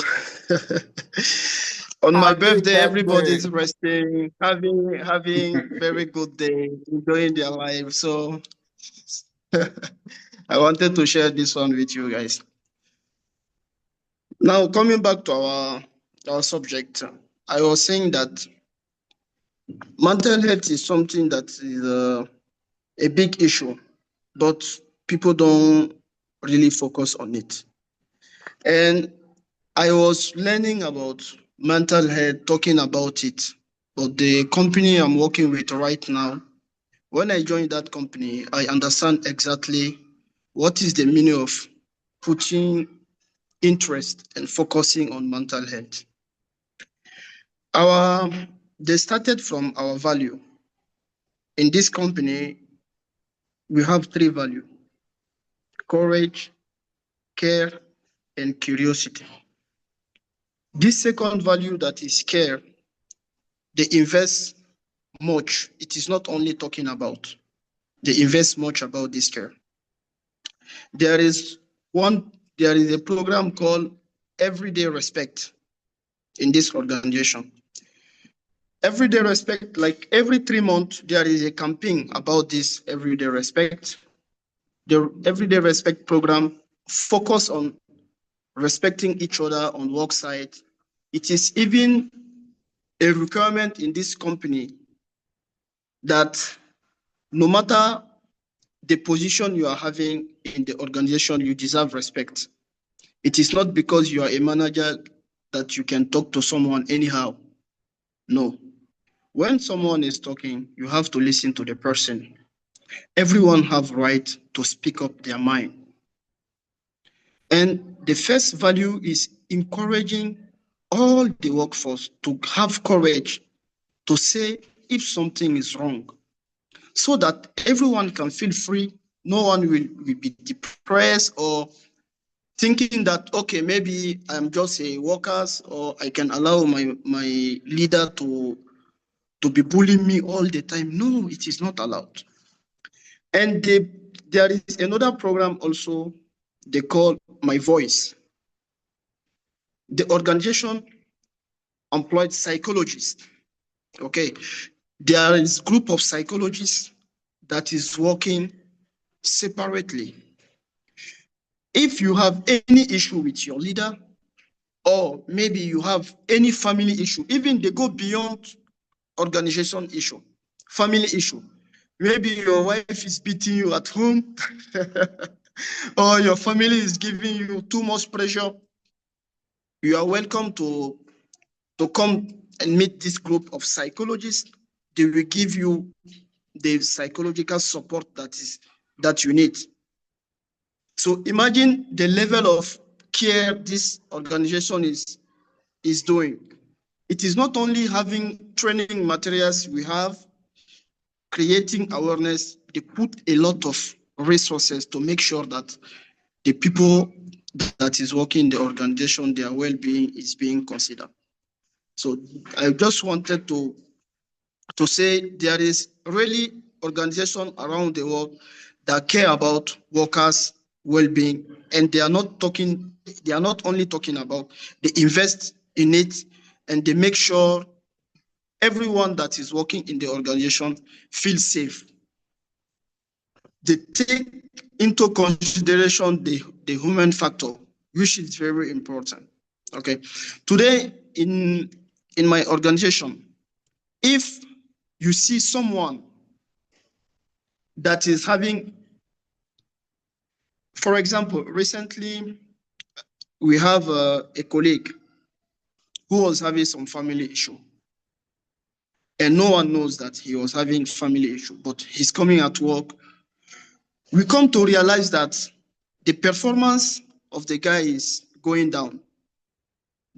on my Happy birthday, birthday. everybody's resting, having very good day, enjoying their life. So I wanted to share this one with you guys. Now coming back to our subject, I was saying that mental health is something that is a big issue, but people don't really focus on it. And I was learning about mental health, talking about it. But the company I'm working with right now, when I joined that company, I understand exactly what is the meaning of putting interest and focusing on mental health. They started from our value. In this company, we have 3 values: courage, care, and curiosity. This second value, that is care, they invest much. It is not only talking about, they invest much about this care. There is a program called Everyday Respect in this organization. Everyday Respect, like every 3 months, there is a campaign about this Everyday Respect. The Everyday Respect program focus on respecting each other on work site. It is even a requirement in this company that no matter the position you are having in the organization, you deserve respect. It is not because you are a manager that you can talk to someone anyhow. No. When someone is talking, you have to listen to the person. Everyone have right to speak up their mind. And the first value is encouraging all the workforce to have courage to say if something is wrong, so that everyone can feel free. No one will be depressed or thinking that, okay, maybe I'm just a worker, or I can allow my leader to be bullying me all the time. No, it is not allowed. And there is another program also they call My Voice. The organization employed psychologists. Okay, there is a group of psychologists that is working separately. If you have any issue with your leader, or maybe you have any family issue, even they go beyond organization issue, family issue. Maybe your wife is beating you at home, or your family is giving you too much pressure. You are welcome to come and meet this group of psychologists. They will give you the psychological support that you need. So imagine the level of care this organization is doing. It is not only having training materials we have, creating awareness, they put a lot of resources to make sure that the people that is working in the organization, their well-being is being considered. So I just wanted to say there is really organization around the world that care about workers' well-being, and they are not only talking about, they invest in it, and they make sure everyone that is working in the organization feels safe. They take into consideration the human factor, which is very important. Okay. Today in my organization, if you see someone that is having, for example, recently we have a colleague who was having some family issue. And no one knows that he was having family issue, but he's coming at work. We come to realize that the performance of the guy is going down.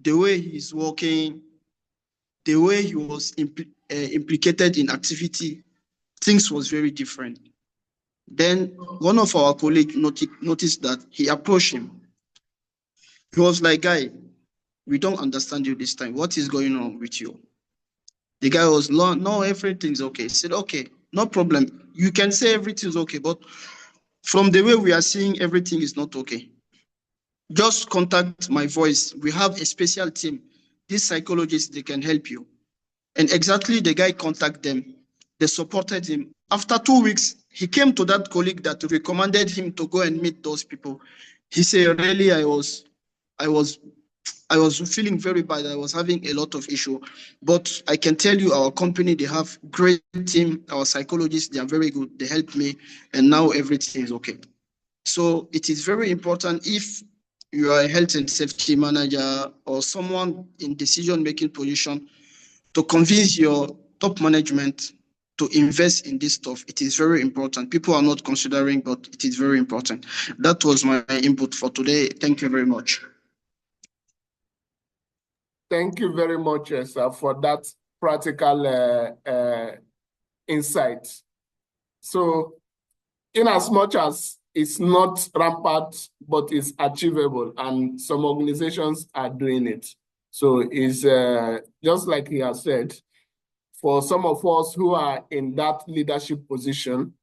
The way he's working, the way he was implicated in activity, things was very different. Then one of our colleagues noticed that. He approached him. He was like, guy, we don't understand you this time. What is going on with you? The guy was, no, everything's okay. He said, okay, no problem. You can say everything's okay, but from the way we are seeing, everything is not okay. Just contact my voice. We have a special team. These psychologists, they can help you. And exactly the guy contacted them. They supported him. After 2 weeks, he came to that colleague that recommended him to go and meet those people. He said, really, I was feeling very bad. I was having a lot of issue. But I can tell you, our company, they have great team. Our psychologists, they are very good. They helped me. And now everything is okay. So it is very important, if you are a health and safety manager or someone in decision-making position, to convince your top management to invest in this stuff. It is very important. People are not considering, but it is very important. That was my input for today. Thank you very much. Thank you very much, sir, for that practical insight. So, in as much as it's not rampant, but it's achievable, and some organizations are doing it. So it's just like he has said, for some of us who are in that leadership position,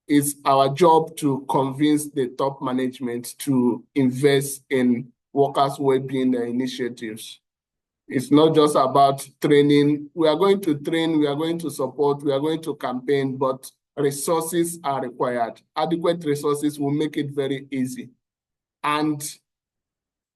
it's our job to convince the top management to invest in workers' well-being initiatives. It's not just about training. We are going to train, we are going to support, we are going to campaign, but resources are required. Adequate resources will make it very easy. And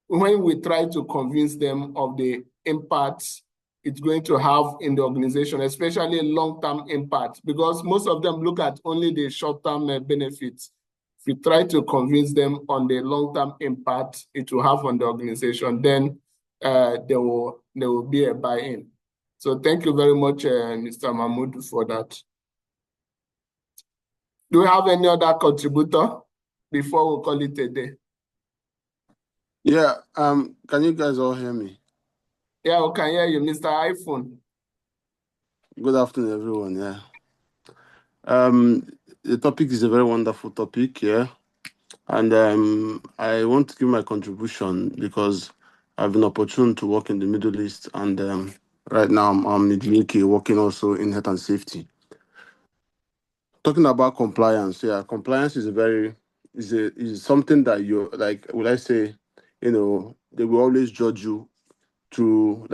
when we try to convince them of the impact it's going to have in the organization, especially long-term impact, because most of them look at only the short-term benefits. If we try to convince them on the long-term impact it will have on the organization, then there will be a buy-in. So thank you very much, Mr. Mahmoud, for that. Do we have any other contributor before we call it a day? Yeah, can you guys all hear me? Yeah, we can hear you, Mr. iPhone. Good afternoon, everyone. Yeah. The topic is a very wonderful topic, yeah. And I want to give my contribution because I've been opportune to work in the Middle East, and right now I'm in the UK working also in health and safety. Talking about compliance, yeah, compliance is is something that you like. Will I say, they will always judge you through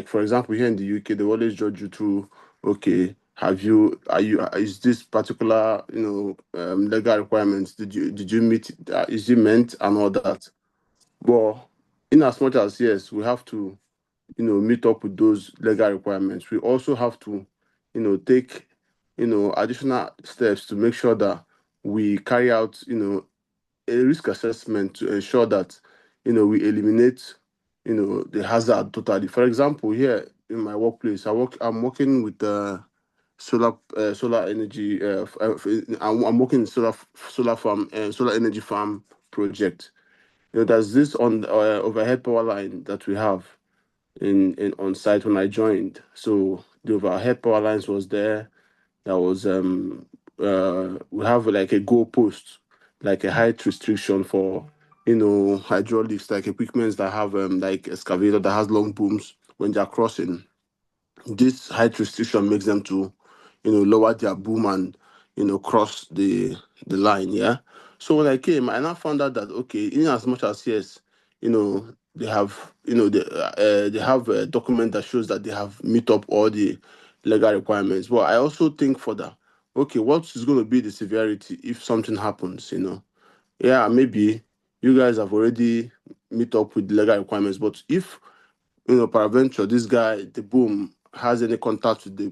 for example here in the UK they will always judge you through, okay, is this particular legal requirements, did you meet, is it meant and all that. But in as much as yes we have to meet up with those legal requirements, we also have to take additional steps to make sure that we carry out a risk assessment to ensure that we eliminate the hazard totally. For example, here in my workplace, I'm working with solar energy. I'm working in solar farm and solar energy farm project. There's this on overhead power line that we have in on site when I joined. So the overhead power lines was there. That was we have like a goalpost, like a height restriction for hydraulics, like equipments that have like excavator that has long booms when they're crossing. This height restriction makes them to lower their boom and cross the line. Yeah. So when I came, I now found out that okay, in as much as yes, they have they have a document that shows that they have meet up all the legal requirements. But I also think further, okay, what is going to be the severity if something happens? Yeah, maybe you guys have already meet up with the legal requirements, but if peradventure this guy, the boom, has any contact with the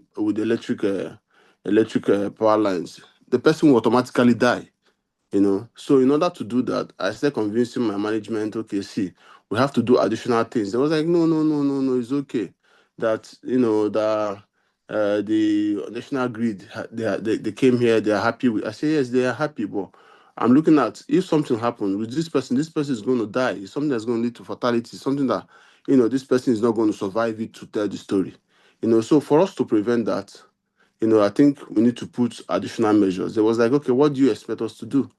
electric power lines, the person will automatically die. So in order to do that, I started convincing my management, okay, see, we have to do additional things. They was like, no, it's okay. That, the National Grid, they came here, they are happy with. I say, yes, they are happy, but I'm looking at, if something happens with this person is going to die. It's something that's going to lead to fatality, something that, this person is not going to survive it to tell the story. So for us to prevent that, I think we need to put additional measures. They was like, okay, what do you expect us to do?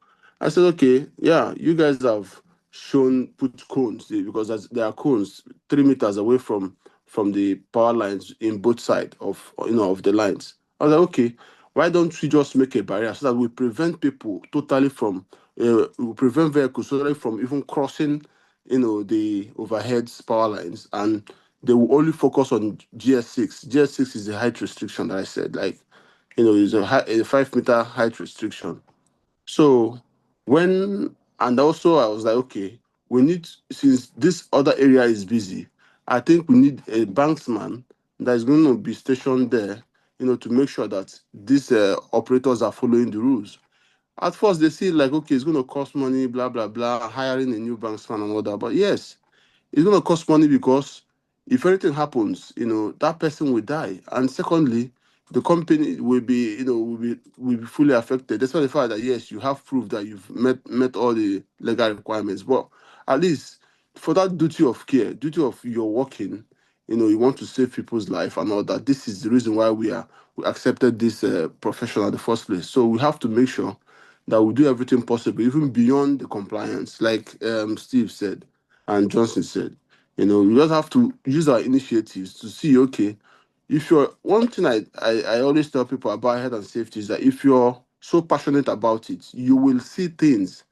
I said, okay, yeah, you guys have put cones because there are cones 3 meters away from the power lines in both sides of the lines. I was like, okay, why don't we just make a barrier so that we prevent people totally from we prevent vehicles totally from even crossing the overhead power lines, and they will only focus on GS6. GS6 is the height restriction that I said, like, it's a 5 meter height restriction. So and also I was like, okay, since this other area is busy, I think we need a banksman that is going to be stationed there, to make sure that these operators are following the rules. At first, they see like, okay, it's going to cost money, blah, blah, blah, hiring a new banksman and all that. But yes, it's going to cost money because if anything happens, that person will die. And secondly, the company will be, will be fully affected. Despite the fact that yes, you have proof that you've met all the legal requirements. But at least for that duty of care, duty of your working, you want to save people's life and all that. This is the reason why we accepted this profession in the first place. So we have to make sure that we do everything possible, even beyond the compliance, like Steve said and Johnson said. We just have to use our initiatives to see, okay, if you're one thing I always tell people about health and safety is that if you're so passionate about it, you will see things,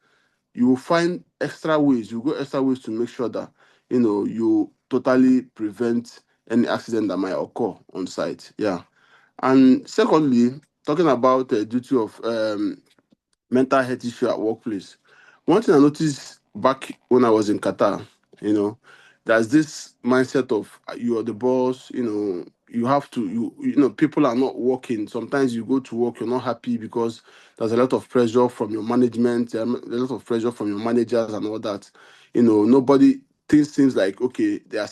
you will find extra ways, you go extra ways to make sure that you totally prevent any accident that might occur on site. Yeah. And secondly, talking about the duty of mental health issue at workplace. One thing I noticed back when I was in Qatar, there's this mindset of you are the boss, you have to, people are not working. Sometimes you go to work, you're not happy because there's a lot of pressure from your management, a lot of pressure from your managers and all that. Nobody, things seems like, okay, they are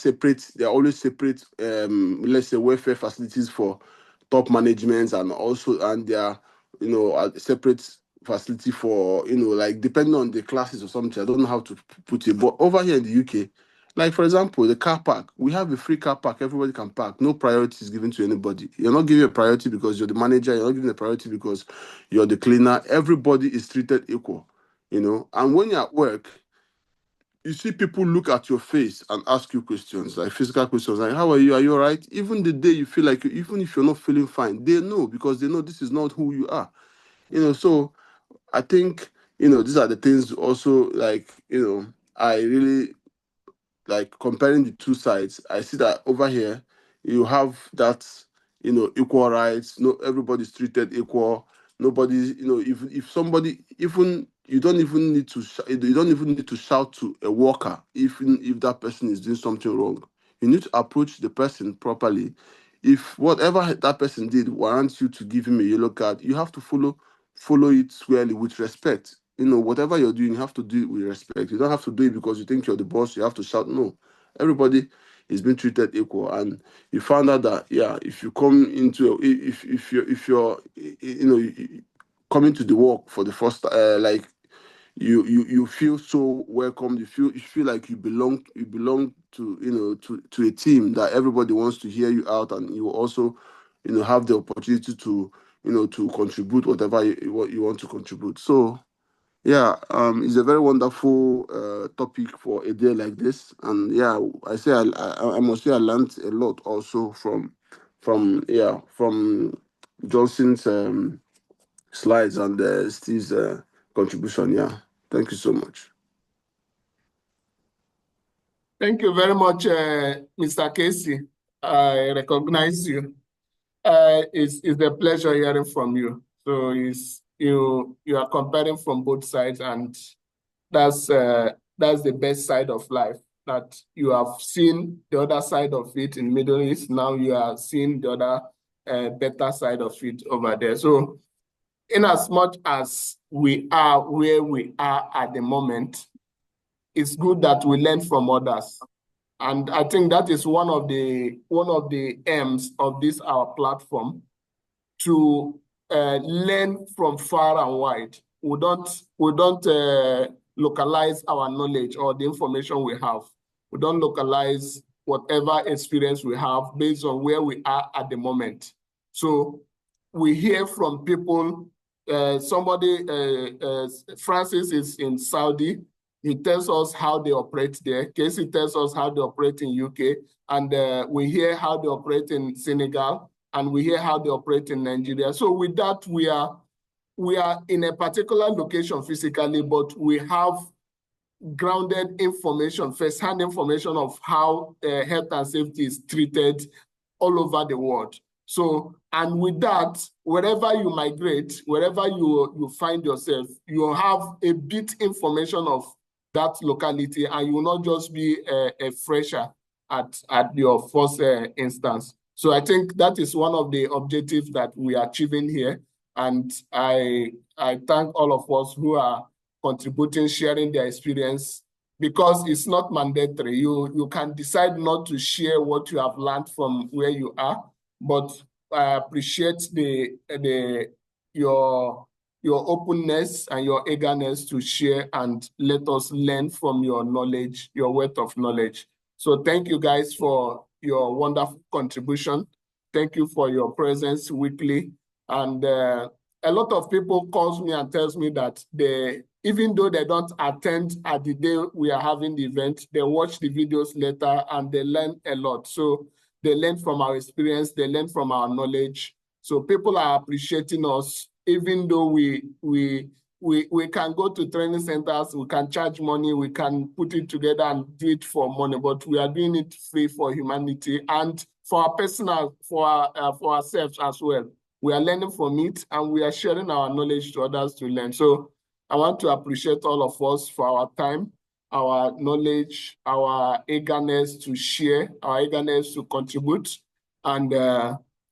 always separate, let's say welfare facilities for top management and they are, a separate facility for, like depending on the classes or something. I don't know how to put it, but over here in the UK, like for example, the car park, we have a free car park, everybody can park, no priority is given to anybody. You're not giving a priority because you're the manager, you're not giving a priority because you're the cleaner. Everybody is treated equal, and when you're at work, you see people look at your face and ask you questions, like physical questions, like, how are you? Are you all right? Even the day you feel like, even if you're not feeling fine, they know because they know this is not who you are. So I think, these are the things also, like, I really like comparing the two sides. I see that over here, you have that, equal rights. No, everybody's treated equal. Nobody, if somebody, even you don't even need to, you don't even need to shout to a worker, even if that person is doing something wrong. You need to approach the person properly. If whatever that person did warrants you to give him a yellow card, you have to follow it squarely with respect. Whatever you're doing, you have to do it with respect. You don't have to do it because you think you're the boss, you have to shout. No, everybody is being treated equal. And you found out that, yeah, if you come into, if you're coming to the work for the first, like, you feel so welcome. You feel like you belong to, to a team that everybody wants to hear you out, and you also, have the opportunity to, to contribute whatever what you want to contribute. So yeah, it's a very wonderful topic for a day like this, and yeah, I must say I learned a lot also from Johnson's slides and Steve's contribution. Yeah, thank you so much. Thank you very much, Mr. Casey. I recognize you. It's a pleasure hearing from you. So you are comparing from both sides, and that's the best side of life. That you have seen the other side of it in Middle East. Now you are seeing the other better side of it over there. So, in as much as we are where we are at the moment, it's good that we learn from others. And I think that is one of the aims of this our platform, to learn from far and wide. We don't localize our knowledge or the information we have. We don't localize whatever experience we have based on where we are at the moment. So we hear from people. Francis is in Saudi. He tells us how they operate there. Casey tells us how they operate in UK, and we hear how they operate in Senegal, and we hear how they operate in Nigeria. So with that, we are in a particular location physically, but we have grounded information, first-hand information of how health and safety is treated all over the world. So, and with that, wherever you migrate, wherever you find yourself, you have a bit information of that locality, and you will not just be a fresher at your first instance. So I think that is one of the objectives that we are achieving here. And I thank all of us who are contributing, sharing their experience, because it's not mandatory. You can decide not to share what you have learned from where you are, but I appreciate your openness and your eagerness to share and let us learn from your knowledge, your wealth of knowledge. So thank you guys for your wonderful contribution. Thank you for your presence weekly. And a lot of people calls me and tells me that even though they don't attend at the day we are having the event, they watch the videos later and they learn a lot. So they learn from our experience, they learn from our knowledge. So people are appreciating us, even though we can go to training centers, we can charge money, we can put it together and do it for money, but we are doing it free for humanity and for our personal, for ourselves as well. We are learning from it, and we are sharing our knowledge to others to learn. So I want to appreciate all of us for our time, our knowledge, our eagerness to share, our eagerness to contribute. And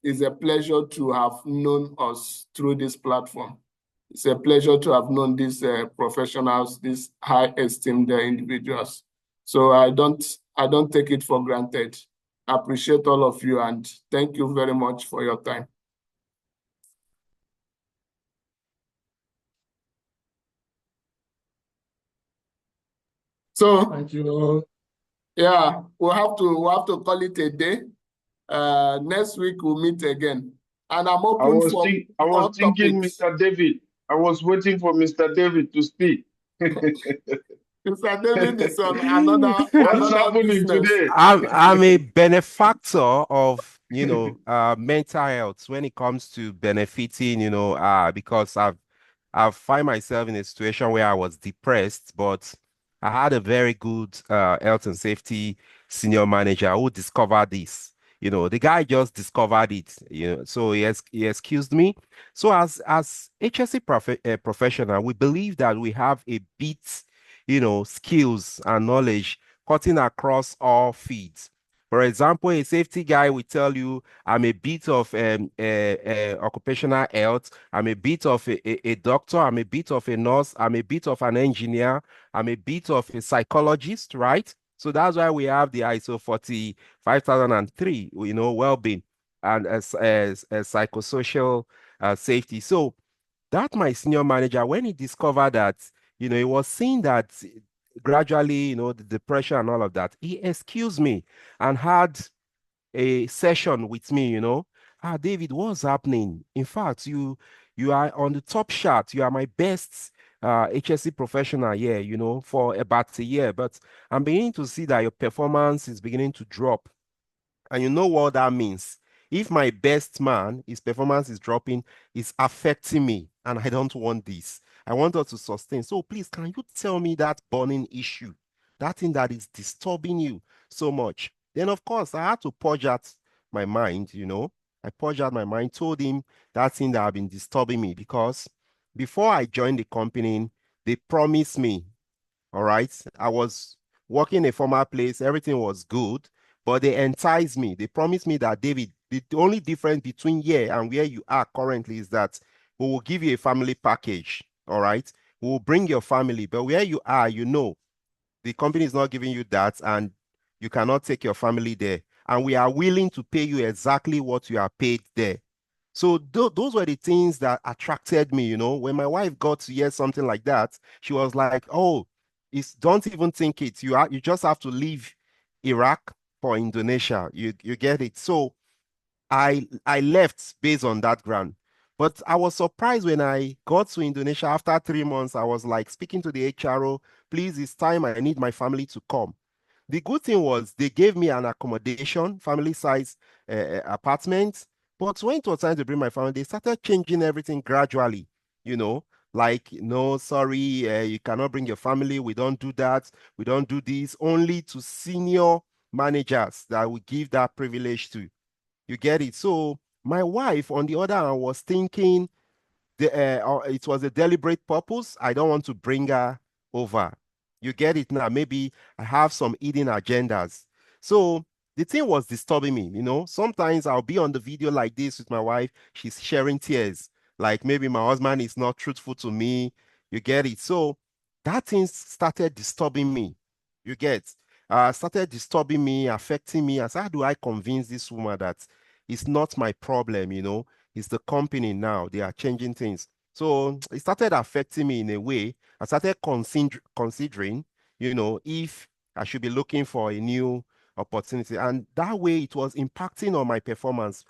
it's a pleasure to have known us through this platform. It's a pleasure to have known these professionals, these high esteemed individuals. So I don't take it for granted. I appreciate all of you, and thank you very much for your time. So Thank you all. Yeah, we'll have to call it a day. Next week we'll meet again, and I'm open for I was more thinking, topics. Mr. David. I was waiting for Mr. David to speak. Mr. David is on another What's happening business. today? I'm a benefactor of mental health when it comes to benefiting, because I've find myself in a situation where I was depressed, but I had a very good health and safety senior manager who discovered this. The guy just discovered it, so he excused me. So as HSC professional, we believe that we have a bit, skills and knowledge cutting across all fields. For example, a safety guy will tell you, I'm a bit of occupational health, I'm a bit of a doctor, I'm a bit of a nurse, I'm a bit of an engineer, I'm a bit of a psychologist, right? So that's why we have the ISO 45003, well-being and as psychosocial safety. So that my senior manager, when he discovered that, he was seeing that gradually, the depression and all of that, he excused me and had a session with me, David, what's happening? In fact, you are on the top chart. You are my best HSC professional here, for about a year. But I'm beginning to see that your performance is beginning to drop. And you know what that means. If my best man, his performance is dropping, it's affecting me. And I don't want this. I want us to sustain. So please, can you tell me that burning issue? That thing that is disturbing you so much. Then, of course, I had to purge out my mind, I purged out my mind, told him that thing that had been disturbing me because before I joined the company, they promised me, all right, I was working in a former place, everything was good, but they enticed me. They promised me that, David, the only difference between here and where you are currently is that we will give you a family package, all right? We will bring your family, but where you are, the company is not giving you that, and you cannot take your family there. And we are willing to pay you exactly what you are paid there. So those were the things that attracted me, When my wife got to hear something like that, she was like, "Oh, don't even think it. You just have to leave Iraq for Indonesia. You get it." So I left based on that ground. But I was surprised when I got to Indonesia after 3 months. I was like speaking to the HRO, "Please, it's time. I need my family to come." The good thing was they gave me an accommodation, family size apartment. But when it was time to bring my family, they started changing everything gradually, you know, like, "No, sorry, you cannot bring your family. We don't do that. We don't do this." Only to senior managers that we give that privilege to. You get it? So my wife, on the other hand, was thinking it was a deliberate purpose. I don't want to bring her over. You get it now? Maybe I have some hidden agendas. So the thing was disturbing me. Sometimes I'll be on the video like this with my wife. She's sharing tears. Like maybe my husband is not truthful to me. You get it? So that thing started disturbing me. You get? Started disturbing me, affecting me. I said, how do I convince this woman that it's not my problem? It's the company now. They are changing things. So it started affecting me in a way. I started considering, if I should be looking for a new opportunity. And that way it was impacting on my performance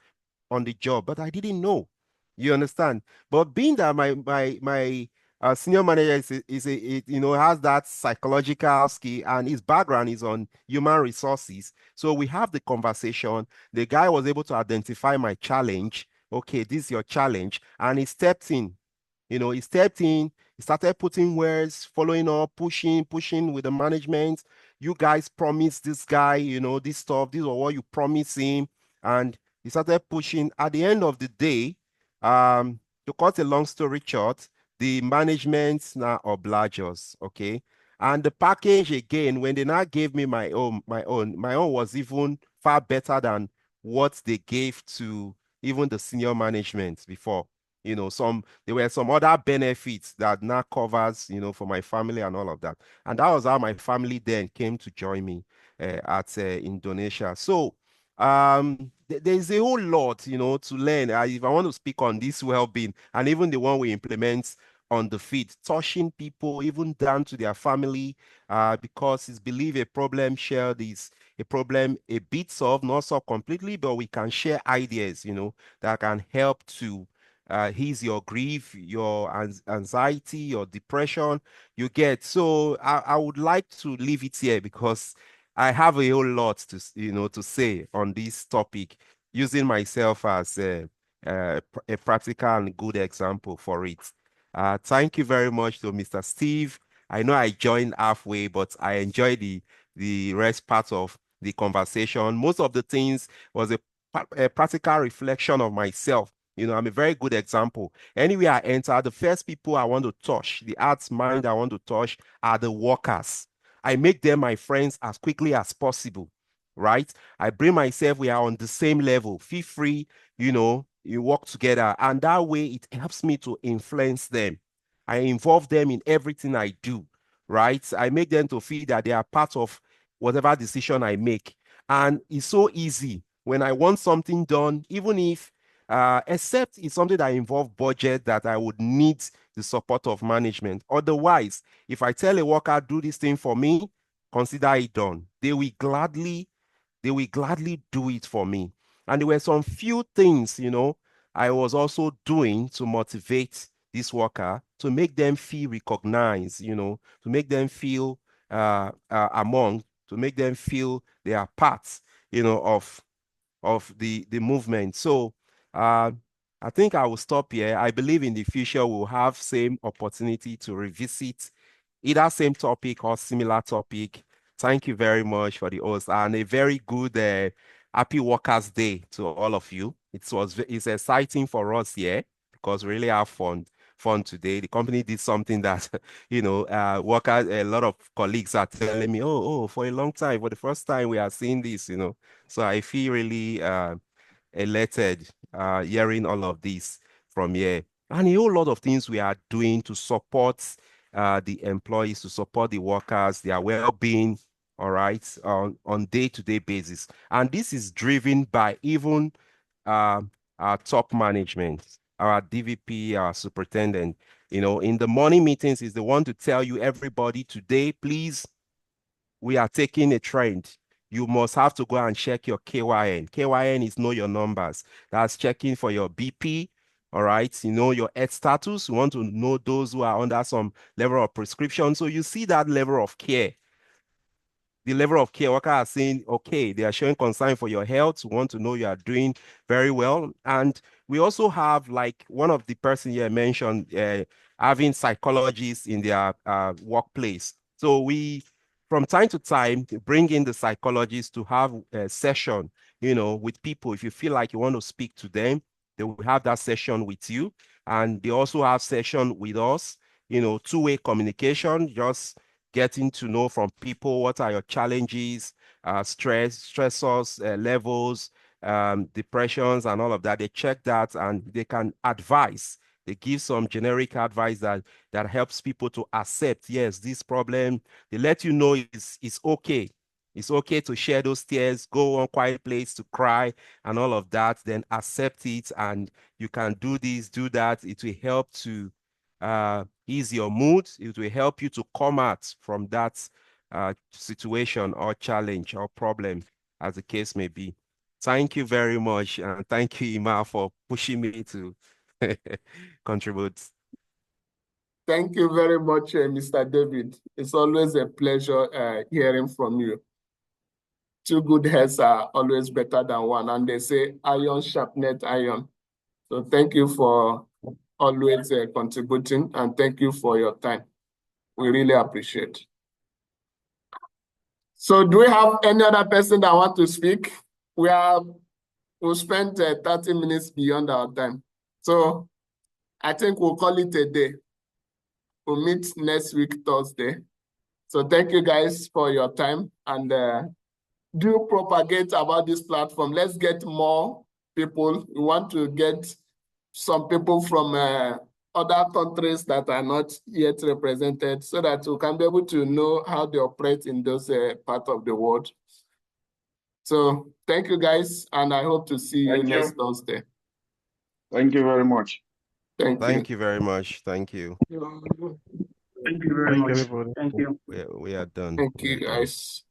on the job, but I didn't know. You understand? But being that my senior manager has that psychological skill, and his background is on human resources. So we have the conversation. The guy was able to identify my challenge. Okay, this is your challenge, and he stepped in. He stepped in, he started putting words, following up, pushing with the management. You guys promised this guy, this stuff. This is what you promised him. And he started pushing. At the end of the day, to cut a long story short, the management now oblige us, okay? And the package again, when they now gave me my own was even far better than what they gave to even the senior management before. There were some other benefits that now covers, for my family and all of that. And that was how my family then came to join me at Indonesia. So there's a whole lot, to learn. If I want to speak on this well-being and even the one we implement on the feed, touching people, even down to their family, because it's believed a problem shared is a problem a bit solved, not solved completely, but we can share ideas, that can help to ease your grief, your anxiety, your depression you get. So I would like to leave it here because I have a whole lot to say on this topic, using myself as a practical and good example for it. Thank you very much to Mr. Steve. I know I joined halfway, but I enjoyed the rest part of the conversation. Most of the things was a practical reflection of myself. I'm a very good example. Anywhere I enter, the first people I want to touch, the arts mind I want to touch, are the workers. I make them my friends as quickly as possible, right? I bring myself, we are on the same level. Feel free, you work together. And that way it helps me to influence them. I involve them in everything I do, right? I make them to feel that they are part of whatever decision I make. And it's so easy when I want something done, even if except it's something that involves budget that I would need the support of management. Otherwise, if I tell a worker, do this thing for me, consider it done. They will gladly do it for me. And there were some few things, I was also doing to motivate this worker, to make them feel recognized, to make them feel to make them feel they are part, of the movement. So uh, I think I will stop here. I believe in the future we'll have same opportunity to revisit either same topic or similar topic. Thank you very much for the host and a very good happy Workers' Day to all of you. It's exciting for us here because we really have fun today. The company did something that workers, a lot of colleagues are telling me, oh, for a long time, for the first time we are seeing this. So I feel really elated hearing all of this from here. And a whole lot of things we are doing to support the employees, to support the workers, their well-being, all right, on day-to-day basis. And this is driven by even our top management, our DVP, our superintendent. In the morning meetings is the one to tell you, everybody, today, please, we are taking a trend. You must have to go and check your KYN. KYN is know your numbers. That's checking for your BP, all right? Your health status. You want to know those who are under some level of prescription. So you see that level of care. The level of care, workers are saying, okay, they are showing concern for your health, want to know you are doing very well. And we also have, like one of the person here mentioned, having psychologists in their workplace. So we, from time to time, bring in the psychologists to have a session, with people. If you feel like you want to speak to them, they will have that session with you. And they also have session with us, two-way communication, just getting to know from people what are your challenges, stressors, levels, depressions, and all of that. They check that and they can advise. They give some generic advice that helps people to accept, yes, this problem. They let you know it's okay. It's okay to share those tears, go on quiet place to cry and all of that, then accept it, and you can do this, do that. It will help to ease your mood. It will help you to come out from that situation or challenge or problem, as the case may be. Thank you very much. And thank you, Ima, for pushing me to contribute. Thank you very much, Mr. David. It's always a pleasure hearing from you. Two good heads are always better than one, and they say iron sharpeneth iron. So thank you for always contributing, and thank you for your time. We really appreciate. So do we have any other person that want to speak? We'll spend 30 minutes beyond our time. So I think we'll call it a day. We'll meet next week, Thursday. So thank you guys for your time, and do propagate about this platform. Let's get more people. We want to get some people from other countries that are not yet represented, so that we can be able to know how they operate in those parts of the world. So thank you guys, and I hope to see you next Thursday. Thank you very much. Thank you very much. Thank you. Thank you very much. everybody. Thank you. We are done. Thank you, guys.